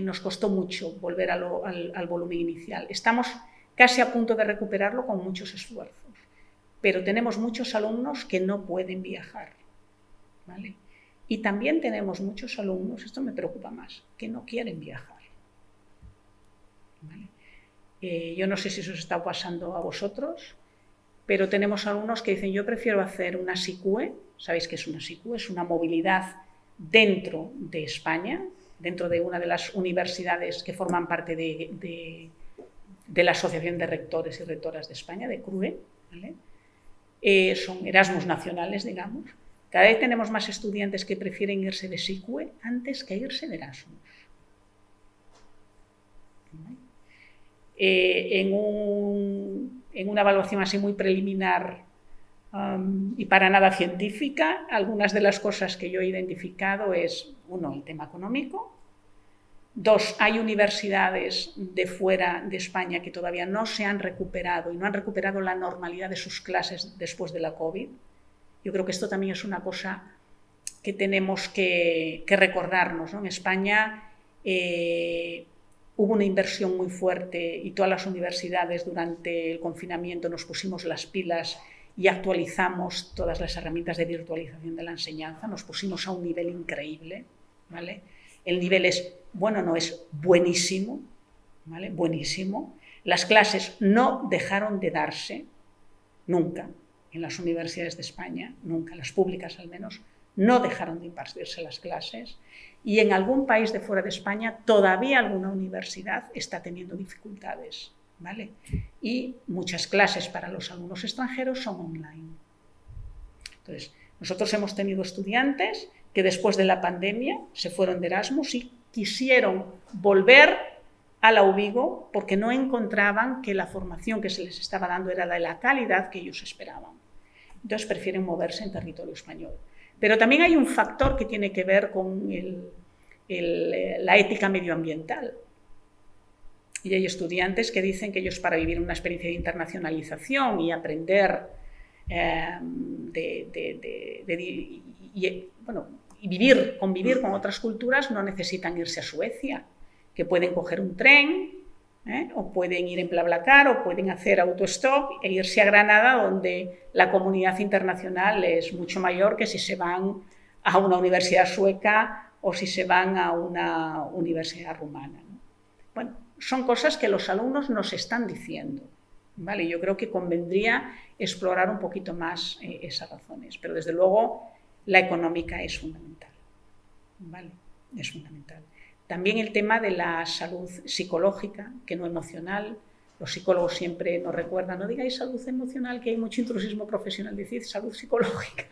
nos costó mucho volver al volumen inicial. Estamos casi a punto de recuperarlo con muchos esfuerzos, pero tenemos muchos alumnos que no pueden viajar, ¿vale? Y también tenemos muchos alumnos, esto me preocupa más, que no quieren viajar, ¿vale? Yo no sé si eso os está pasando a vosotros, pero tenemos alumnos que dicen, yo prefiero hacer una SICUE. ¿Sabéis qué es una SICUE? Es una movilidad dentro de España, dentro de una de las universidades que forman parte de la Asociación de Rectores y Rectoras de España, de CRUE, ¿vale? Son Erasmus nacionales, digamos. Cada vez tenemos más estudiantes que prefieren irse de SICUE antes que irse de Erasmus, ¿vale? En una evaluación así muy preliminar y para nada científica, algunas de las cosas que yo he identificado es, uno, el tema económico. Dos, hay universidades de fuera de España que todavía no se han recuperado y no han recuperado la normalidad de sus clases después de la COVID. Yo creo que esto también es una cosa que tenemos que recordarnos, ¿no? En España hubo una inversión muy fuerte y todas las universidades durante el confinamiento nos pusimos las pilas y actualizamos todas las herramientas de virtualización de la enseñanza, nos pusimos a un nivel increíble, ¿vale? El nivel es, bueno, no es buenísimo, ¿vale? Buenísimo. Las clases no dejaron de darse, nunca, en las universidades de España, nunca, las públicas al menos, no dejaron de impartirse las clases, y en algún país de fuera de España todavía alguna universidad está teniendo dificultades, ¿vale? Y muchas clases para los alumnos extranjeros son online. Entonces, nosotros hemos tenido estudiantes que después de la pandemia se fueron de Erasmus y quisieron volver a la UVigo porque no encontraban que la formación que se les estaba dando era de la calidad que ellos esperaban. Entonces prefieren moverse en territorio español. Pero también hay un factor que tiene que ver con la ética medioambiental. Y hay estudiantes que dicen que ellos, para vivir una experiencia de internacionalización y aprender convivir con otras culturas, no necesitan irse a Suecia, que pueden coger un tren, o pueden ir en BlaBlaCar, o pueden hacer autostop e irse a Granada, donde la comunidad internacional es mucho mayor que si se van a una universidad sueca o si se van a una universidad rumana, ¿no? Bueno, son cosas que los alumnos nos están diciendo, ¿vale? Yo creo que convendría explorar un poquito más esas razones, pero desde luego la económica es fundamental, ¿vale? Es fundamental. También el tema de la salud psicológica, que no emocional. Los psicólogos siempre nos recuerdan, no digáis salud emocional, que hay mucho intrusismo profesional, decid salud psicológica.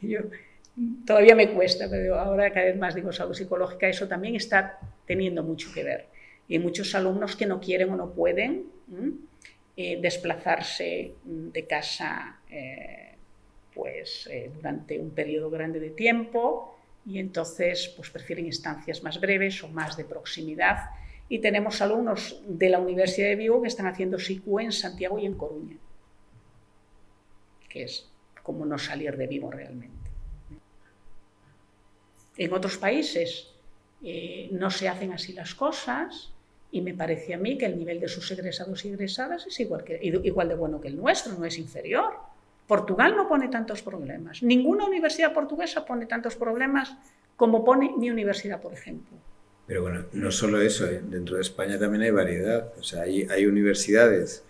Yo todavía me cuesta, pero ahora cada vez más digo salud psicológica. Eso también está teniendo mucho que ver. Y hay muchos alumnos que no quieren o no pueden desplazarse de casa durante un periodo grande de tiempo, y entonces pues prefieren estancias más breves o más de proximidad. Y tenemos alumnos de la Universidad de Vigo que están haciendo SICU en Santiago y en Coruña, que es como no salir de Vigo realmente. En otros países no se hacen así las cosas, y me parece a mí que el nivel de sus egresados y egresadas es igual de bueno que el nuestro, no es inferior. Portugal no pone tantos problemas. Ninguna universidad portuguesa pone tantos problemas como pone mi universidad, por ejemplo. Pero bueno, no solo eso, dentro de España también hay variedad. O sea, hay universidades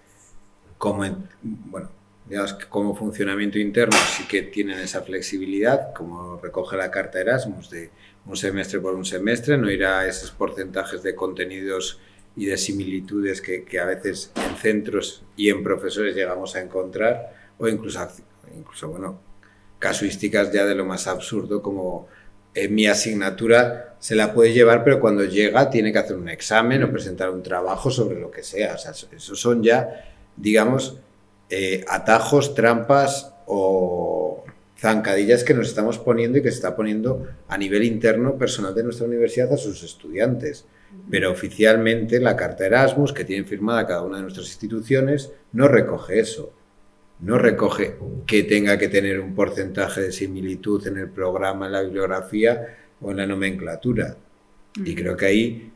digamos que como funcionamiento interno sí que tienen esa flexibilidad, como recoge la carta Erasmus, de un semestre por un semestre, no ir a esos porcentajes de contenidos y de similitudes que a veces en centros y en profesores llegamos a encontrar, o incluso casuísticas ya de lo más absurdo, como mi asignatura se la puede llevar, pero cuando llega tiene que hacer un examen o presentar un trabajo sobre lo que sea. O sea, esos son ya, digamos, atajos, trampas o zancadillas que nos estamos poniendo y que se está poniendo a nivel interno personal de nuestra universidad a sus estudiantes. Pero oficialmente la carta Erasmus, que tienen firmada cada una de nuestras instituciones, no recoge eso. No recoge que tenga que tener un porcentaje de similitud en el programa, en la bibliografía o en la nomenclatura. Y creo que ahí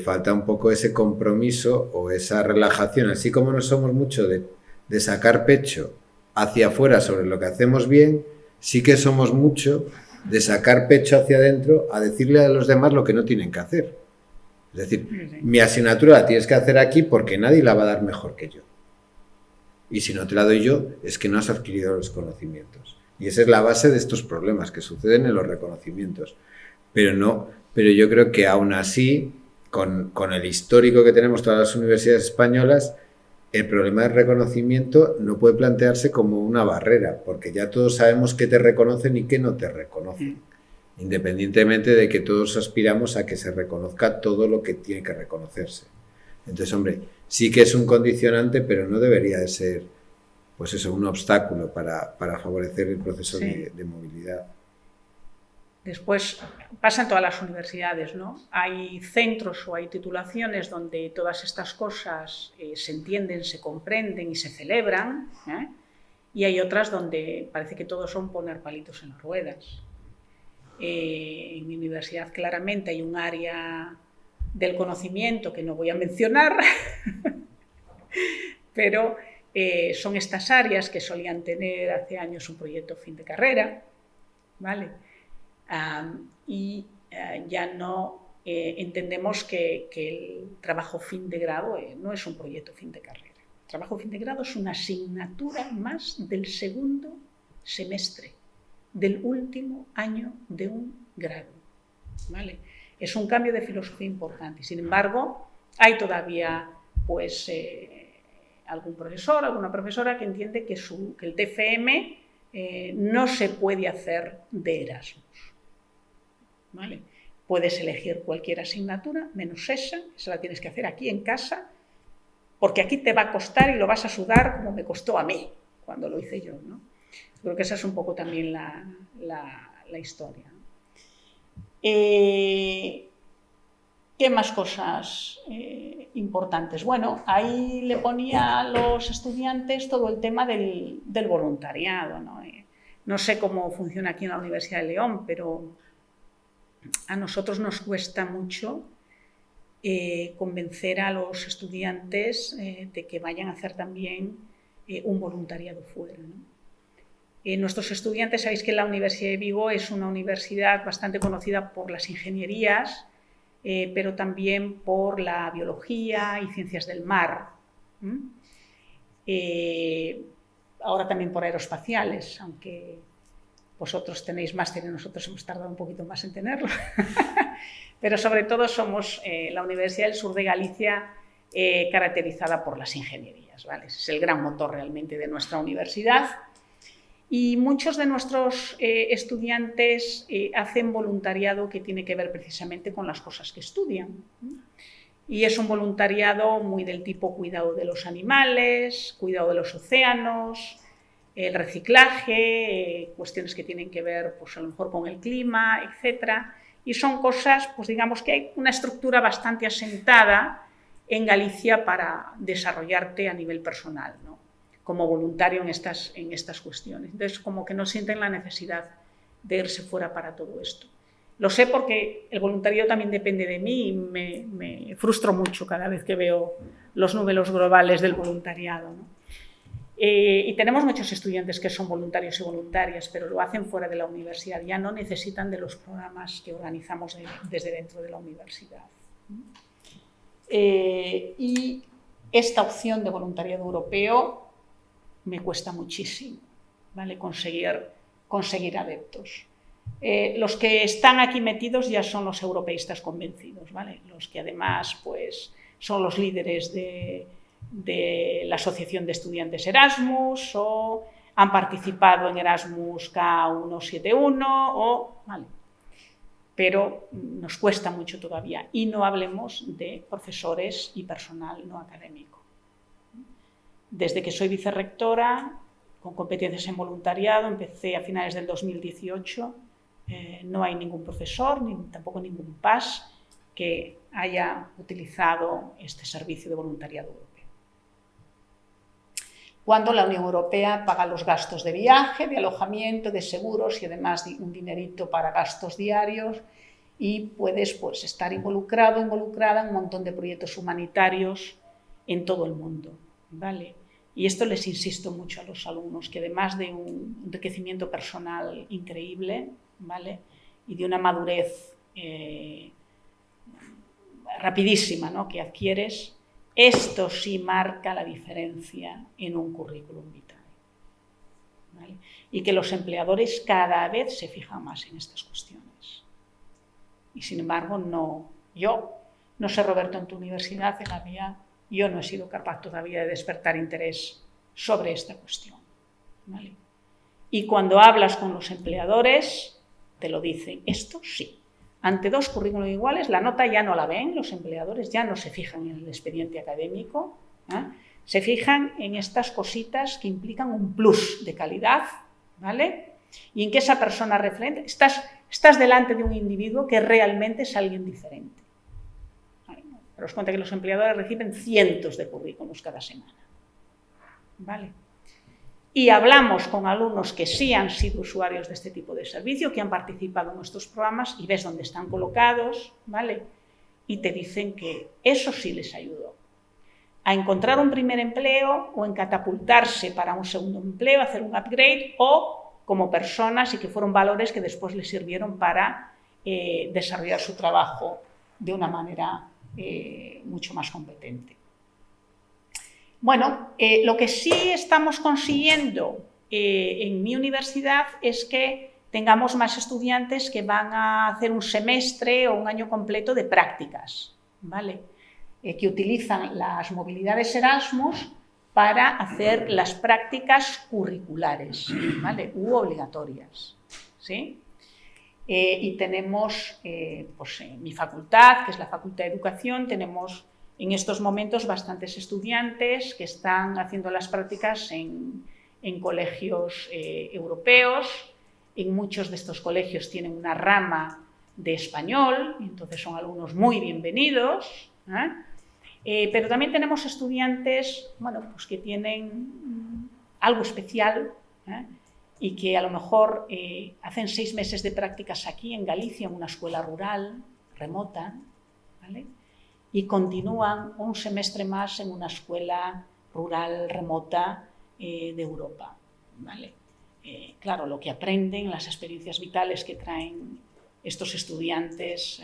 falta un poco ese compromiso o esa relajación. Así como no somos mucho de sacar pecho hacia afuera sobre lo que hacemos bien, sí que somos mucho de sacar pecho hacia adentro a decirle a los demás lo que no tienen que hacer. Es decir, mi asignatura la tienes que hacer aquí porque nadie la va a dar mejor que yo. Y si no te la doy yo, es que no has adquirido los conocimientos. Y esa es la base de estos problemas que suceden en los reconocimientos. Pero yo creo que aún así, con el histórico que tenemos todas las universidades españolas, el problema del reconocimiento no puede plantearse como una barrera, porque ya todos sabemos qué te reconocen y qué no te reconocen. Independientemente de que todos aspiramos a que se reconozca todo lo que tiene que reconocerse. Entonces, hombre, sí que es un condicionante, pero no debería de ser, pues eso, un obstáculo para favorecer el proceso de movilidad. Después pasa en todas las universidades, ¿no? Hay centros o hay titulaciones donde todas estas cosas se entienden, se comprenden y se celebran, y hay otras donde parece que todos son poner palitos en las ruedas. En mi universidad claramente hay un área del conocimiento que no voy a mencionar, pero son estas áreas que solían tener hace años un proyecto fin de carrera, ¿vale? Ya no entendemos que el trabajo fin de grado no es un proyecto fin de carrera. El trabajo fin de grado es una asignatura más del segundo semestre, del último año de un grado, ¿vale? Es un cambio de filosofía importante. Sin embargo, hay todavía, pues, algún profesor, alguna profesora que entiende que el TFM no se puede hacer de Erasmus, ¿vale? Puedes elegir cualquier asignatura, menos esa la tienes que hacer aquí en casa, porque aquí te va a costar y lo vas a sudar como me costó a mí cuando lo hice yo, ¿no? Creo que esa es un poco también la historia, ¿no? ¿Qué más cosas importantes? Bueno, ahí le ponía a los estudiantes todo el tema del voluntariado, ¿no? No sé cómo funciona aquí en la Universidad de León, pero a nosotros nos cuesta mucho convencer a los estudiantes de que vayan a hacer también un voluntariado fuera, ¿no? Nuestros estudiantes, sabéis que la Universidad de Vigo es una universidad bastante conocida por las ingenierías, pero también por la biología y ciencias del mar. Ahora también por aeroespaciales, aunque vosotros tenéis máster y nosotros hemos tardado un poquito más en tenerlo. Pero sobre todo somos la Universidad del Sur de Galicia, caracterizada por las ingenierías, ¿vale? Es el gran motor realmente de nuestra universidad. Y muchos de nuestros estudiantes hacen voluntariado que tiene que ver precisamente con las cosas que estudian. Y es un voluntariado muy del tipo cuidado de los animales, cuidado de los océanos, el reciclaje, cuestiones que tienen que ver, pues, a lo mejor con el clima, etc. Y son cosas, pues digamos que hay una estructura bastante asentada en Galicia para desarrollarte a nivel personal, ¿no? Como voluntario en estas cuestiones. Entonces, como que no sienten la necesidad de irse fuera para todo esto. Lo sé porque el voluntariado también depende de mí y me frustro mucho cada vez que veo los números globales del voluntariado, ¿no? Y tenemos muchos estudiantes que son voluntarios y voluntarias, pero lo hacen fuera de la universidad, ya no necesitan de los programas que organizamos desde dentro de la universidad. Y esta opción de voluntariado europeo me cuesta muchísimo, ¿vale? Conseguir adeptos. Los que están aquí metidos ya son los europeístas convencidos, ¿vale? Los que además, pues, son los líderes de la Asociación de Estudiantes Erasmus o han participado en Erasmus K171, ¿vale? Pero nos cuesta mucho todavía. Y no hablemos de profesores y personal no académico. Desde que soy vicerrectora, con competencias en voluntariado, empecé a finales del 2018, no hay ningún profesor, ni tampoco ningún PAS que haya utilizado este servicio de voluntariado europeo. Cuando la Unión Europea paga los gastos de viaje, de alojamiento, de seguros y además un dinerito para gastos diarios, y puedes, pues, estar involucrada en un montón de proyectos humanitarios en todo el mundo, ¿vale? Y esto les insisto mucho a los alumnos, que además de un enriquecimiento personal increíble, ¿vale? Y de una madurez rapidísima, ¿no?, que adquieres, esto sí marca la diferencia en un currículum vitae, ¿vale? Y que los empleadores cada vez se fijan más en estas cuestiones. Y sin embargo, yo no sé, Roberto, en tu universidad, en la mía, yo no he sido capaz todavía de despertar interés sobre esta cuestión, ¿vale? Y cuando hablas con los empleadores, te lo dicen, esto sí. Ante dos currículos iguales, la nota ya no la ven, los empleadores ya no se fijan en el expediente académico, ¿eh? Se fijan en estas cositas que implican un plus de calidad, ¿vale? Y en que esa persona referente, estás delante de un individuo que realmente es alguien diferente. Os cuenta que los empleadores reciben cientos de currículos cada semana, ¿vale? Y hablamos con alumnos que sí han sido usuarios de este tipo de servicio, que han participado en nuestros programas y ves dónde están colocados, ¿vale? y te dicen que eso sí les ayudó a encontrar un primer empleo o en catapultarse para un segundo empleo, hacer un upgrade, o como personas, y que fueron valores que después les sirvieron para desarrollar su trabajo de una manera mucho más competente. Bueno, lo que sí estamos consiguiendo en mi universidad es que tengamos más estudiantes que van a hacer un semestre o un año completo de prácticas, ¿vale? Que utilizan las movilidades Erasmus para hacer las prácticas curriculares, ¿vale? U obligatorias, ¿sí? Y tenemos, pues en mi facultad, que es la Facultad de Educación, tenemos en estos momentos bastantes estudiantes que están haciendo las prácticas en colegios europeos. En muchos de estos colegios tienen una rama de español, y entonces son alumnos muy bienvenidos, pero también tenemos estudiantes, bueno, pues que tienen algo especial, y que a lo mejor hacen 6 meses de prácticas aquí en Galicia, en una escuela rural, remota, ¿vale? Y continúan un semestre más en una escuela rural remota de Europa, ¿vale? Claro, lo que aprenden, las experiencias vitales que traen estos estudiantes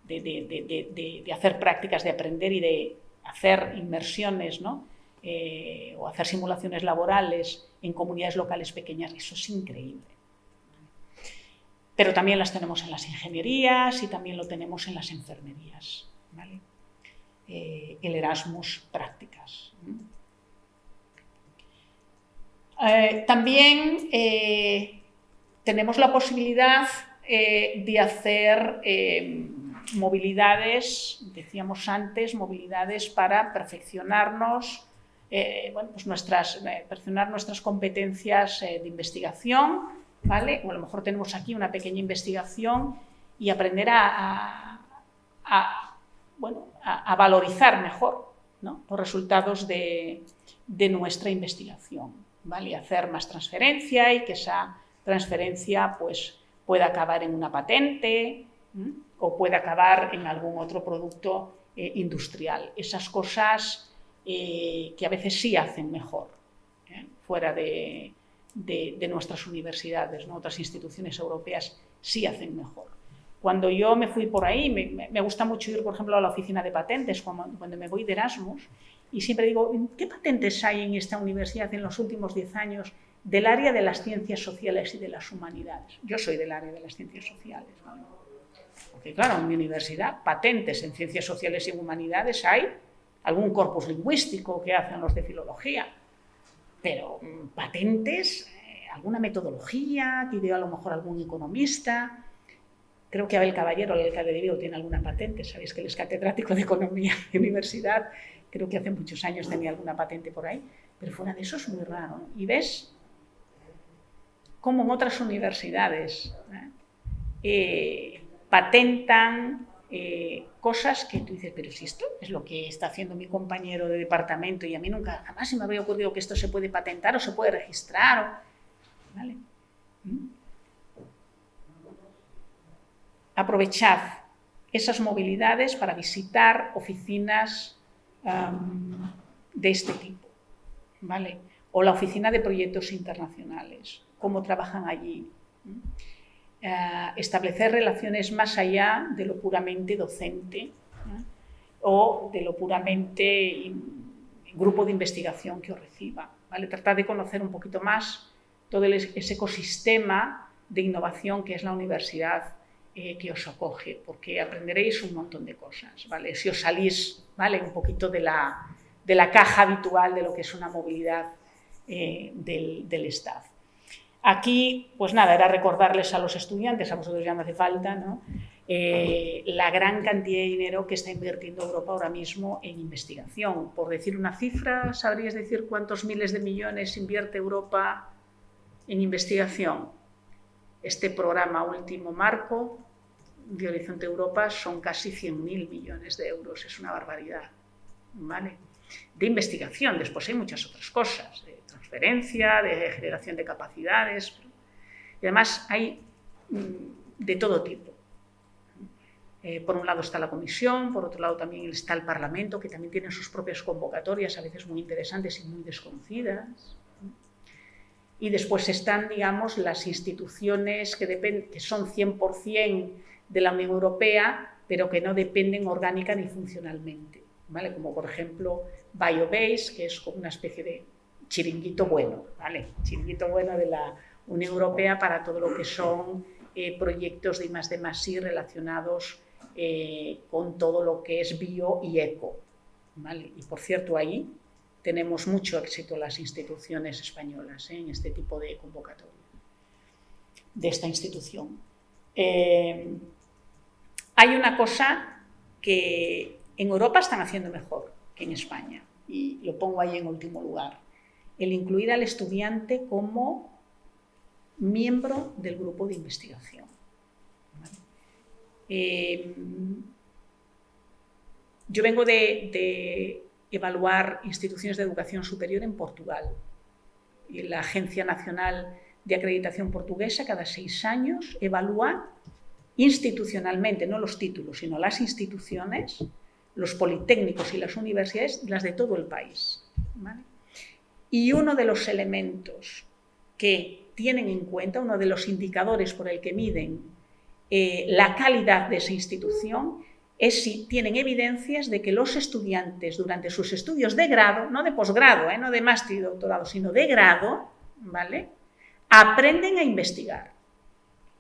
de hacer prácticas, de aprender y de hacer inmersiones, ¿no? O hacer simulaciones laborales en comunidades locales pequeñas, eso es increíble. Pero también las tenemos en las ingenierías y también lo tenemos en las enfermerías, ¿vale? El Erasmus Prácticas. También tenemos la posibilidad de hacer movilidades, decíamos antes, movilidades para perfeccionarnos, bueno, pues perfeccionar nuestras competencias de investigación, ¿vale? O a lo mejor tenemos aquí una pequeña investigación y aprender a valorizar mejor, ¿no? Los resultados de nuestra investigación, ¿vale? Y hacer más transferencia y que esa transferencia pues, pueda acabar en una patente, o pueda acabar en algún otro producto industrial. Esas cosas que a veces sí hacen mejor, fuera de nuestras universidades, ¿no? Otras instituciones europeas sí hacen mejor. Cuando yo me fui por ahí, me gusta mucho ir, por ejemplo, a la oficina de patentes cuando me voy de Erasmus, y siempre digo, ¿qué patentes hay en esta universidad en los últimos 10 años del área de las ciencias sociales y de las humanidades? Yo soy del área de las ciencias sociales, ¿no? Porque claro, en mi universidad, patentes en ciencias sociales y humanidades hay, algún corpus lingüístico que hacen los de filología, pero patentes, alguna metodología que dio a lo mejor algún economista. Creo que Abel Caballero, el alcalde de Vigo, tiene alguna patente. Sabéis que él es catedrático de Economía de universidad. Creo que hace muchos años tenía alguna patente por ahí. Pero fuera de eso es muy raro, ¿no? Y ves cómo en otras universidades patentan cosas que tú dices, pero si esto es lo que está haciendo mi compañero de departamento y a mí nunca, jamás se me habría ocurrido que esto se puede patentar o se puede registrar. ¿Vale? Aprovechad esas movilidades para visitar oficinas de este tipo, ¿vale? O la oficina de proyectos internacionales, cómo trabajan allí. Establecer relaciones más allá de lo puramente docente, o de lo puramente grupo de investigación que os reciba, ¿vale? Tratar de conocer un poquito más todo ese ecosistema de innovación que es la universidad que os acoge, porque aprenderéis un montón de cosas, ¿vale? Si os salís, ¿vale? Un poquito de la caja habitual de lo que es una movilidad del staff. Aquí, pues nada, era recordarles a los estudiantes, a vosotros ya no hace falta, ¿no? La gran cantidad de dinero que está invirtiendo Europa ahora mismo en investigación. Por decir una cifra, ¿sabríais decir cuántos miles de millones invierte Europa en investigación? Este programa último marco de Horizonte Europa son casi 100.000 millones de euros, es una barbaridad, ¿vale? De investigación, después hay muchas otras cosas, de transferencia, de generación de capacidades, y además hay de todo tipo. Por un lado está la Comisión, por otro lado también está el Parlamento, que también tiene sus propias convocatorias, a veces muy interesantes y muy desconocidas. Y después están, digamos, las instituciones que son 100% de la Unión Europea, pero que no dependen orgánica ni funcionalmente, ¿vale? Como por ejemplo Biobase, que es como una especie de chiringuito bueno, ¿vale? Chiringuito bueno de la Unión Europea para todo lo que son proyectos de I+D+I relacionados con todo lo que es bio y eco, ¿vale? Y por cierto, ahí tenemos mucho éxito las instituciones españolas en este tipo de convocatoria de esta institución. Hay una cosa que en Europa están haciendo mejor que en España, y lo pongo ahí en último lugar: el incluir al estudiante como miembro del grupo de investigación. Yo vengo de evaluar instituciones de educación superior en Portugal. Y la Agencia Nacional de Acreditación Portuguesa cada 6 años evalúa institucionalmente, no los títulos, sino las instituciones, los politécnicos y las universidades, las de todo el país, ¿vale? Y uno de los elementos que tienen en cuenta, uno de los indicadores por el que miden la calidad de esa institución, es si tienen evidencias de que los estudiantes durante sus estudios de grado, no de posgrado, no de máster y doctorado, sino de grado, ¿vale?, aprenden a investigar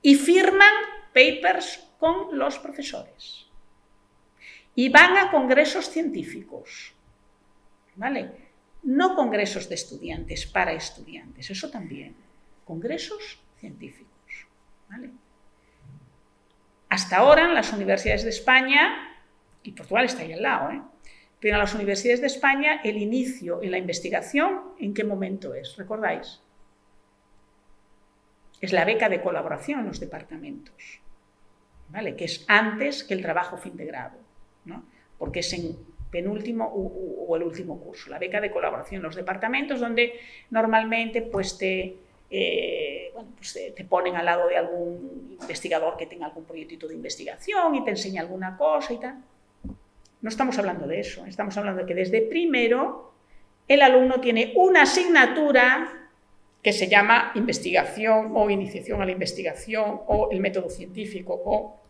y firman papers con los profesores y van a congresos científicos, ¿vale? No congresos de estudiantes para estudiantes, eso también, congresos científicos, ¿vale? Hasta ahora en las universidades de España, y Portugal está ahí al lado, pero en las universidades de España el inicio en la investigación, ¿en qué momento es? ¿Recordáis? Es la beca de colaboración en los departamentos, ¿vale?, que es antes que el trabajo fin de grado, ¿no?, porque es en penúltimo o el último curso. La beca de colaboración en los departamentos, donde normalmente pues te ponen al lado de algún investigador que tenga algún proyectito de investigación y te enseña alguna cosa y tal. No estamos hablando de eso, estamos hablando de que desde primero el alumno tiene una asignatura que se llama investigación o iniciación a la investigación o el método científico,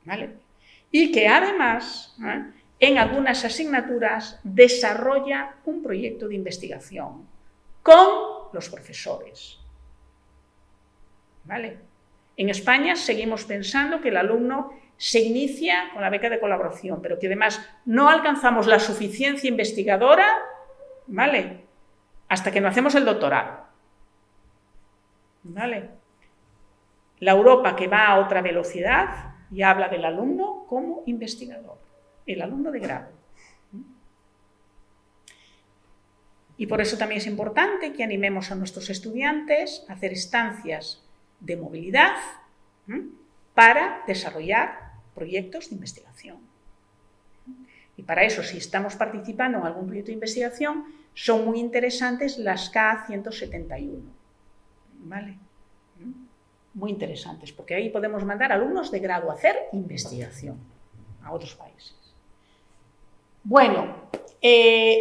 ¿vale?, y que además en algunas asignaturas desarrolla un proyecto de investigación con los profesores, ¿vale? En España seguimos pensando que el alumno se inicia con la beca de colaboración, pero que además no alcanzamos la suficiencia investigadora, ¿vale?, hasta que no hacemos el doctorado, ¿vale? La Europa que va a otra velocidad y habla del alumno como investigador, el alumno de grado. Y por eso también es importante que animemos a nuestros estudiantes a hacer estancias de movilidad para desarrollar proyectos de investigación. Y para eso, si estamos participando en algún proyecto de investigación, son muy interesantes las K171, ¿vale? Muy interesantes, porque ahí podemos mandar alumnos de grado a hacer investigación a otros países. Bueno,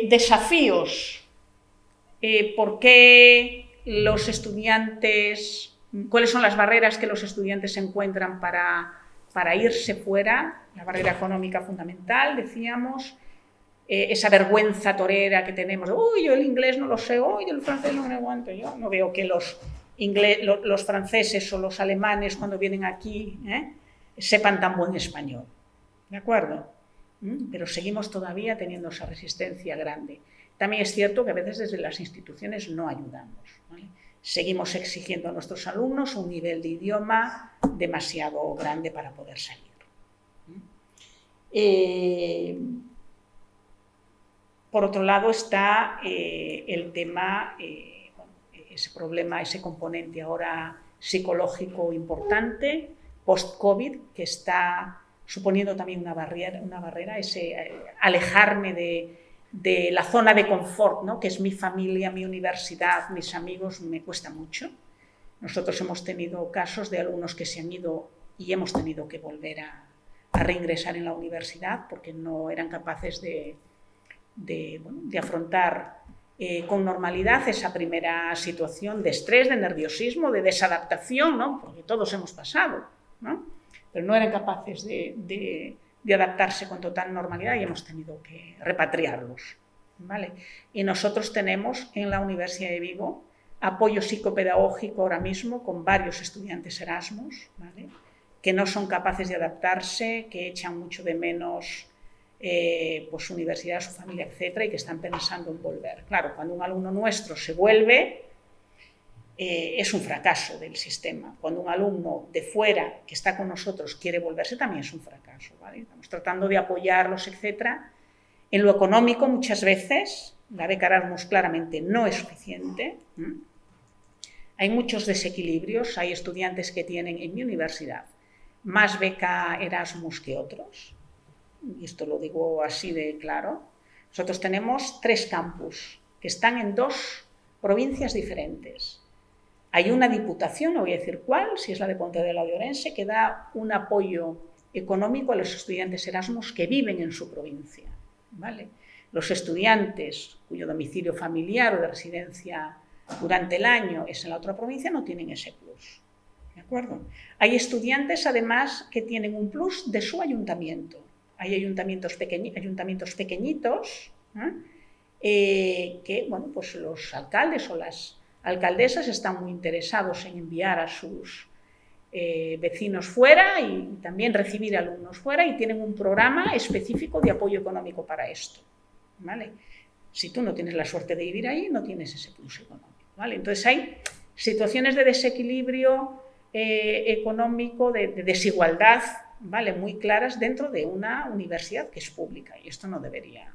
desafíos. ¿Por qué los estudiantes, cuáles son las barreras que los estudiantes encuentran para irse fuera? La barrera económica fundamental, decíamos, esa vergüenza torera que tenemos, uy, yo el inglés no lo sé, uy, yo el francés no me aguanto, yo no veo que los franceses o los alemanes cuando vienen aquí sepan tan buen español, ¿de acuerdo? Pero seguimos todavía teniendo esa resistencia grande. También es cierto que a veces desde las instituciones no ayudamos, ¿vale? Seguimos exigiendo a nuestros alumnos un nivel de idioma demasiado grande para poder salir. Por otro lado está el tema, ese problema, ese componente ahora psicológico importante, post-COVID, que está suponiendo también una barrera, ese alejarme de la zona de confort, ¿no?, que es mi familia, mi universidad, mis amigos, me cuesta mucho. Nosotros hemos tenido casos de alumnos que se han ido y hemos tenido que volver a a reingresar en la universidad porque no eran capaces de afrontar con normalidad esa primera situación de estrés, de nerviosismo, de desadaptación, ¿no? Porque todos hemos pasado, ¿no? Pero no eran capaces de adaptarse con total normalidad y hemos tenido que repatriarlos, ¿vale? Y nosotros tenemos en la Universidad de Vigo apoyo psicopedagógico ahora mismo con varios estudiantes Erasmus, ¿vale? Que no son capaces de adaptarse, que echan mucho de menos pues su universidad, su familia, etcétera, y que están pensando en volver. Claro, cuando un alumno nuestro se vuelve, es un fracaso del sistema. Cuando un alumno de fuera que está con nosotros quiere volverse, también es un fracaso, ¿vale? Estamos tratando de apoyarlos, etcétera. En lo económico, muchas veces, la beca Erasmus claramente no es suficiente. Hay muchos desequilibrios. Hay estudiantes que tienen en mi universidad más beca Erasmus que otros. Y esto lo digo así de claro. Nosotros tenemos 3 campus que están en 2 provincias diferentes. Hay una diputación, no voy a decir cuál, si es la de Pontevedra o de Ourense, que da un apoyo económico a los estudiantes Erasmus que viven en su provincia, ¿vale? Los estudiantes cuyo domicilio familiar o de residencia durante el año es en la otra provincia no tienen ese plus, ¿de acuerdo? Hay estudiantes, además, que tienen un plus de su ayuntamiento. Hay ayuntamientos pequeñitos que, bueno, pues los alcaldes o las alcaldesas están muy interesados en enviar a sus vecinos fuera y también recibir alumnos fuera y tienen un programa específico de apoyo económico para esto, ¿vale? Si tú no tienes la suerte de vivir ahí, no tienes ese plus económico, ¿vale? Entonces hay situaciones de desequilibrio económico, de desigualdad, ¿vale? Muy claras dentro de una universidad que es pública y esto no debería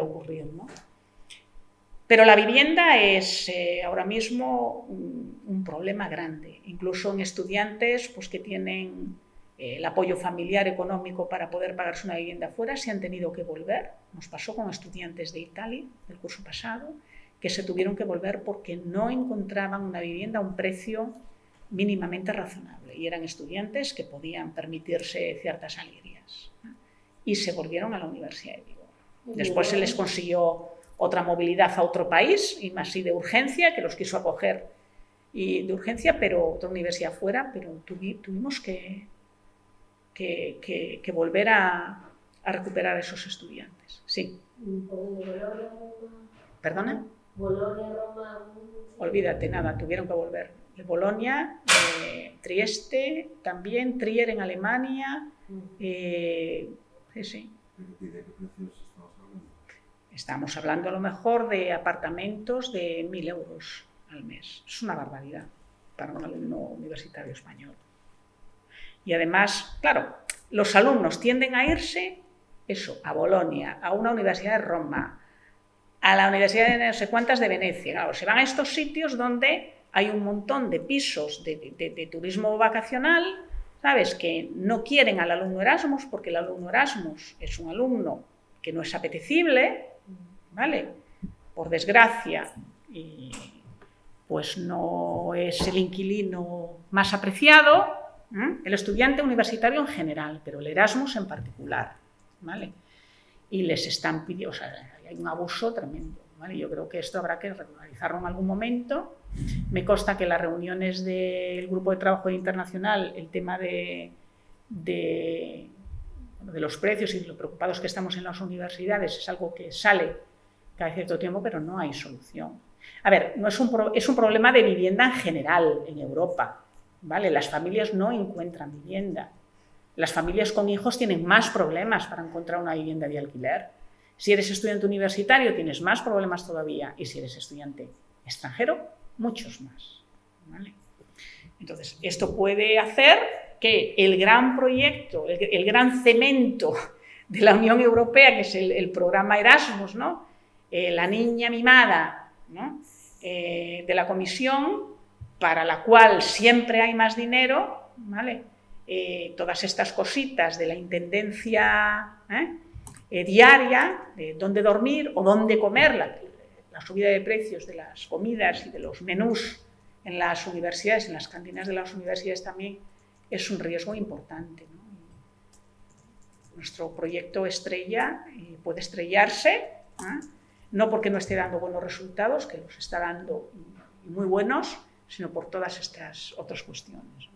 ocurrir, ¿no? Pero la vivienda es ahora mismo un problema grande, incluso en estudiantes pues, que tienen el apoyo familiar económico para poder pagarse una vivienda fuera, se han tenido que volver. Nos pasó con estudiantes de Italia del curso pasado, que se tuvieron que volver porque no encontraban una vivienda a un precio mínimamente razonable y eran estudiantes que podían permitirse ciertas alegrías, ¿no? Y se volvieron a la Universidad de Vigo. Después se les consiguió otra movilidad a otro país, y más sí de urgencia, que los quiso acoger y de urgencia, pero otra universidad fuera, pero tuvimos que volver a recuperar a esos estudiantes. Sí. ¿Perdona? Bolonia, Roma. Olvídate, nada, tuvieron que volver. De Bolonia, Trieste, también Trier en Alemania. Sí. ¿Y de qué precios estamos hablando? Estamos hablando a lo mejor de apartamentos de 1.000 euros al mes. Es una barbaridad para un alumno universitario español. Y además, claro, los alumnos tienden a irse, a Bolonia, a una universidad de Roma, a la universidad de no sé cuántas de Venecia. Claro, se van a estos sitios donde hay un montón de pisos de turismo vacacional, ¿sabes? Que no quieren al alumno Erasmus porque el alumno Erasmus es un alumno que no es apetecible, ¿vale? Por desgracia, y pues no es el inquilino más apreciado, el estudiante universitario en general, pero el Erasmus en particular, ¿vale? Y les están pidiendo, o sea, hay un abuso tremendo, ¿vale? Yo creo que esto habrá que regularizarlo en algún momento. Me consta que las reuniones del Grupo de Trabajo Internacional, el tema de los precios y de lo preocupados que estamos en las universidades es algo que sale cada cierto tiempo, pero no hay solución. A ver, es un problema de vivienda en general en Europa, ¿vale? Las familias no encuentran vivienda. Las familias con hijos tienen más problemas para encontrar una vivienda de alquiler. Si eres estudiante universitario tienes más problemas todavía y si eres estudiante extranjero, muchos más, ¿vale? Entonces, esto puede hacer que el gran proyecto, el gran cemento de la Unión Europea, que es el programa Erasmus, ¿no? La niña mimada, ¿no? De la Comisión, para la cual siempre hay más dinero, ¿vale? Todas estas cositas de la intendencia diaria, de dónde dormir o dónde comer, la subida de precios de las comidas y de los menús en las universidades, en las cantinas de las universidades también, es un riesgo importante, ¿no? Nuestro proyecto estrella puede estrellarse, no porque no esté dando buenos resultados, que los está dando muy buenos, sino por todas estas otras cuestiones.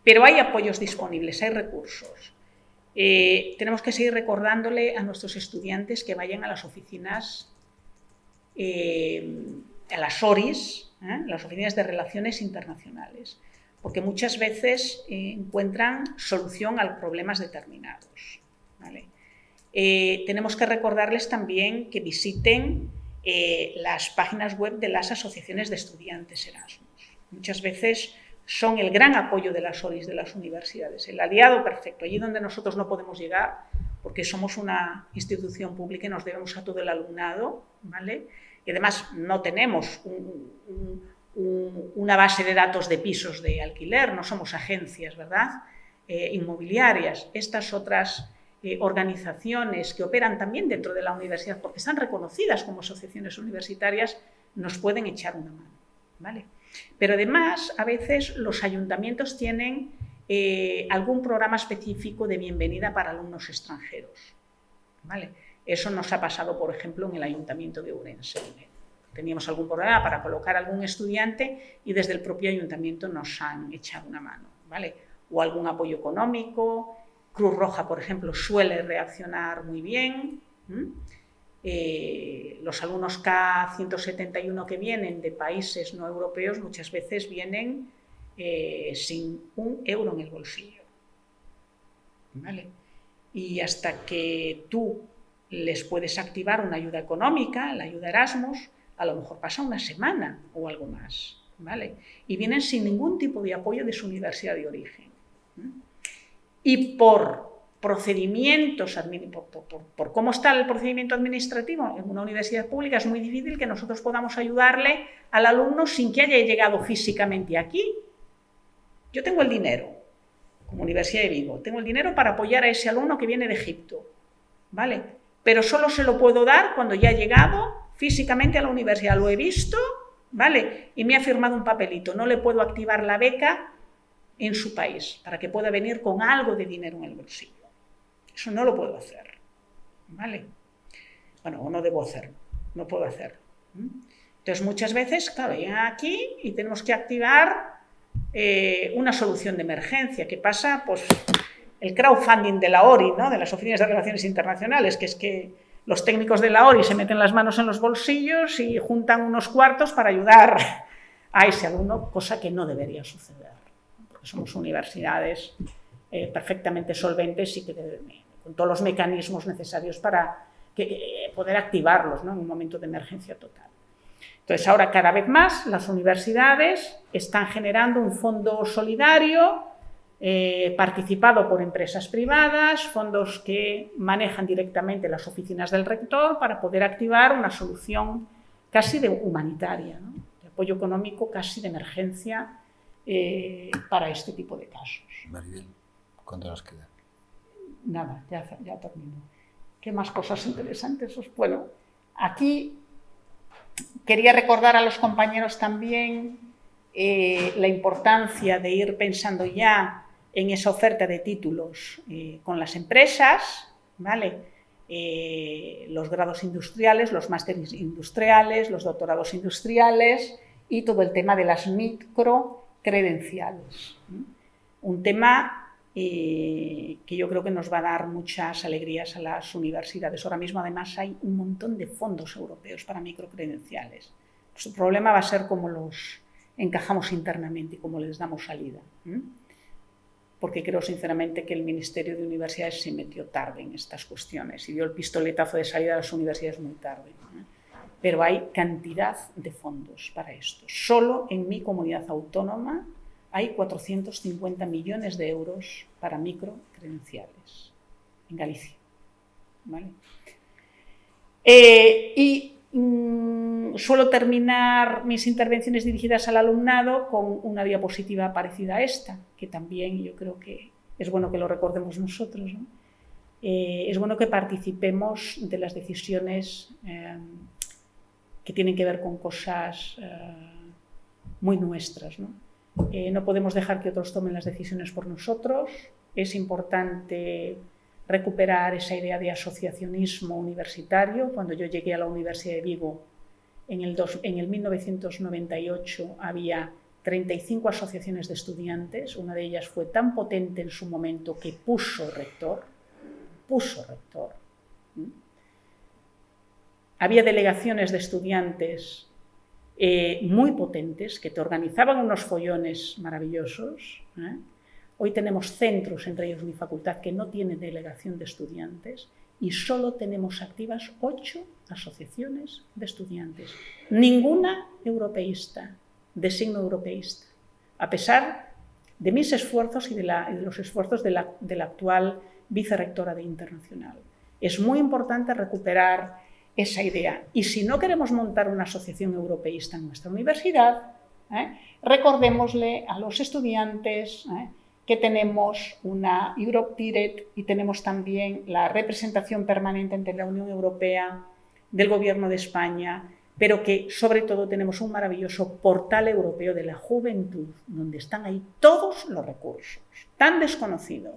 Pero hay apoyos disponibles, hay recursos. Tenemos que seguir recordándole a nuestros estudiantes que vayan a las oficinas, a las ORIs, las oficinas de relaciones internacionales, porque muchas veces encuentran solución a problemas determinados, ¿vale? Tenemos que recordarles también que visiten las páginas web de las asociaciones de estudiantes Erasmus. Muchas veces son el gran apoyo de las ORIs de las universidades, el aliado perfecto, allí donde nosotros no podemos llegar, porque somos una institución pública y nos debemos a todo el alumnado, ¿vale? Y además no tenemos una base de datos de pisos de alquiler, no somos agencias, ¿verdad? Inmobiliarias. Estas otras organizaciones que operan también dentro de la universidad, porque están reconocidas como asociaciones universitarias, nos pueden echar una mano, ¿vale? Pero además, a veces los ayuntamientos tienen algún programa específico de bienvenida para alumnos extranjeros, ¿vale? Eso nos ha pasado, por ejemplo, en el Ayuntamiento de Ourense. Teníamos algún programa para colocar a algún estudiante y desde el propio ayuntamiento nos han echado una mano, ¿vale? O algún apoyo económico. Cruz Roja, por ejemplo, suele reaccionar muy bien. Los alumnos K171 que vienen de países no europeos muchas veces vienen sin un euro en el bolsillo, ¿vale? Y hasta que tú les puedes activar una ayuda económica, la ayuda Erasmus, a lo mejor pasa una semana o algo más, ¿vale? Y vienen sin ningún tipo de apoyo de su universidad de origen. Y por procedimientos, por cómo está el procedimiento administrativo en una universidad pública, es muy difícil que nosotros podamos ayudarle al alumno sin que haya llegado físicamente aquí. Yo tengo el dinero, como Universidad de Vigo, tengo el dinero para apoyar a ese alumno que viene de Egipto, ¿vale? Pero solo se lo puedo dar cuando ya ha llegado físicamente a la universidad, lo he visto, ¿vale? Y me ha firmado un papelito, no le puedo activar la beca en su país, para que pueda venir con algo de dinero en el bolsillo. Eso no lo puedo hacer, ¿vale? Bueno, o no debo hacerlo, no puedo hacerlo. Entonces, muchas veces, claro, llegan aquí y tenemos que activar una solución de emergencia. ¿Qué pasa? Pues el crowdfunding de la ORI, ¿no? De las Oficinas de Relaciones Internacionales, que es que los técnicos de la ORI se meten las manos en los bolsillos y juntan unos cuartos para ayudar a ese alumno, cosa que no debería suceder. Somos universidades perfectamente solventes y que con todos los mecanismos necesarios para poder activarlos, ¿no? En un momento de emergencia total. Entonces, ahora cada vez más las universidades están generando un fondo solidario participado por empresas privadas, fondos que manejan directamente las oficinas del rector para poder activar una solución casi humanitaria, ¿no? De apoyo económico casi de emergencia para este tipo de casos. Maribel, ¿cuánto nos queda? Nada, ya termino. ¿Qué más cosas interesantes? Bueno, aquí quería recordar a los compañeros también la importancia de ir pensando ya en esa oferta de títulos con las empresas, ¿vale? Los grados industriales, los másteres industriales, los doctorados industriales y todo el tema de las microcredenciales. Un tema que yo creo que nos va a dar muchas alegrías a las universidades. Ahora mismo, además, hay un montón de fondos europeos para microcredenciales. Pues el problema va a ser cómo los encajamos internamente y cómo les damos salida. Porque creo sinceramente que el Ministerio de Universidades se metió tarde en estas cuestiones y dio el pistoletazo de salida a las universidades muy tarde. Pero hay cantidad de fondos para esto. Solo en mi comunidad autónoma hay 450 millones de euros para microcredenciales en Galicia, ¿vale? Suelo terminar mis intervenciones dirigidas al alumnado con una diapositiva parecida a esta, que también yo creo que es bueno que lo recordemos nosotros, ¿no? Es bueno que participemos de las decisiones que tienen que ver con cosas muy nuestras, ¿no? No podemos dejar que otros tomen las decisiones por nosotros, es importante recuperar esa idea de asociacionismo universitario. Cuando yo llegué a la Universidad de Vigo en el 1998 había 35 asociaciones de estudiantes, una de ellas fue tan potente en su momento que puso rector. Había delegaciones de estudiantes muy potentes que te organizaban unos follones maravillosos. Hoy tenemos centros, entre ellos mi facultad, que no tienen delegación de estudiantes y solo tenemos activas 8 asociaciones de estudiantes. Ninguna europeísta, de signo europeísta, a pesar de mis esfuerzos y de los esfuerzos de la actual vicerrectora de Internacional. Es muy importante recuperar esa idea. Y si no queremos montar una asociación europeísta en nuestra universidad, recordémosle a los estudiantes que tenemos una Europe Direct y tenemos también la representación permanente entre la Unión Europea, del Gobierno de España, pero que sobre todo tenemos un maravilloso portal europeo de la juventud, donde están ahí todos los recursos, tan desconocidos,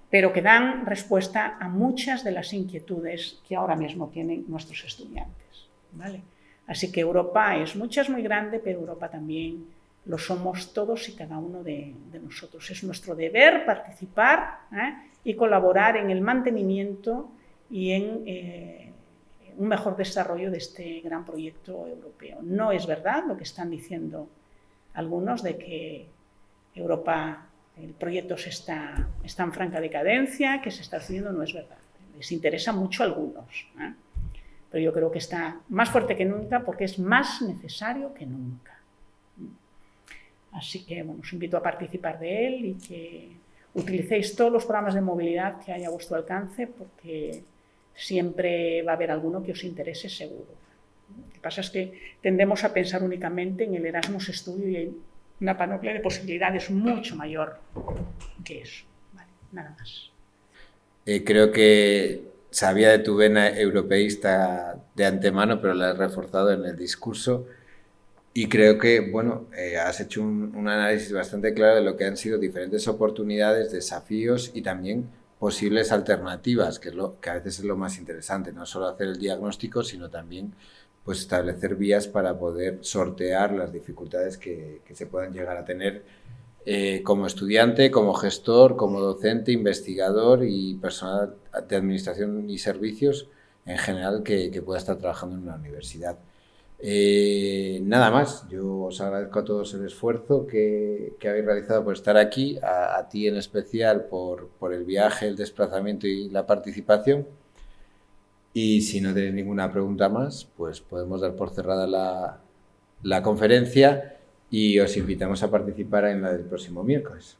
pero que dan respuesta a muchas de las inquietudes que ahora mismo tienen nuestros estudiantes, ¿vale? Así que Europa es muy grande, pero Europa también lo somos todos y cada uno de nosotros. Es nuestro deber participar y colaborar en el mantenimiento y en un mejor desarrollo de este gran proyecto europeo. No es verdad lo que están diciendo algunos de que Europa, el proyecto está en franca decadencia, que se está haciendo, no es verdad. Les interesa mucho a algunos, pero yo creo que está más fuerte que nunca porque es más necesario que nunca. Así que bueno, os invito a participar de él y que utilicéis todos los programas de movilidad que haya a vuestro alcance, porque siempre va a haber alguno que os interese seguro. Lo que pasa es que tendemos a pensar únicamente en el Erasmus Studio y hay una panoplia de posibilidades mucho mayor que eso. Vale, nada más. Creo que sabía de tu vena europeísta de antemano, pero la has reforzado en el discurso. Y creo que, bueno, has hecho un análisis bastante claro de lo que han sido diferentes oportunidades, desafíos y también posibles alternativas, que a veces es lo más interesante, no solo hacer el diagnóstico, sino también pues, establecer vías para poder sortear las dificultades que se puedan llegar a tener como estudiante, como gestor, como docente, investigador y personal de administración y servicios en general que pueda estar trabajando en una universidad. Nada más, yo os agradezco a todos el esfuerzo que habéis realizado por estar aquí, a ti en especial por el viaje, el desplazamiento y la participación. Y si no tenéis ninguna pregunta más, pues podemos dar por cerrada la conferencia y os invitamos a participar en la del próximo miércoles.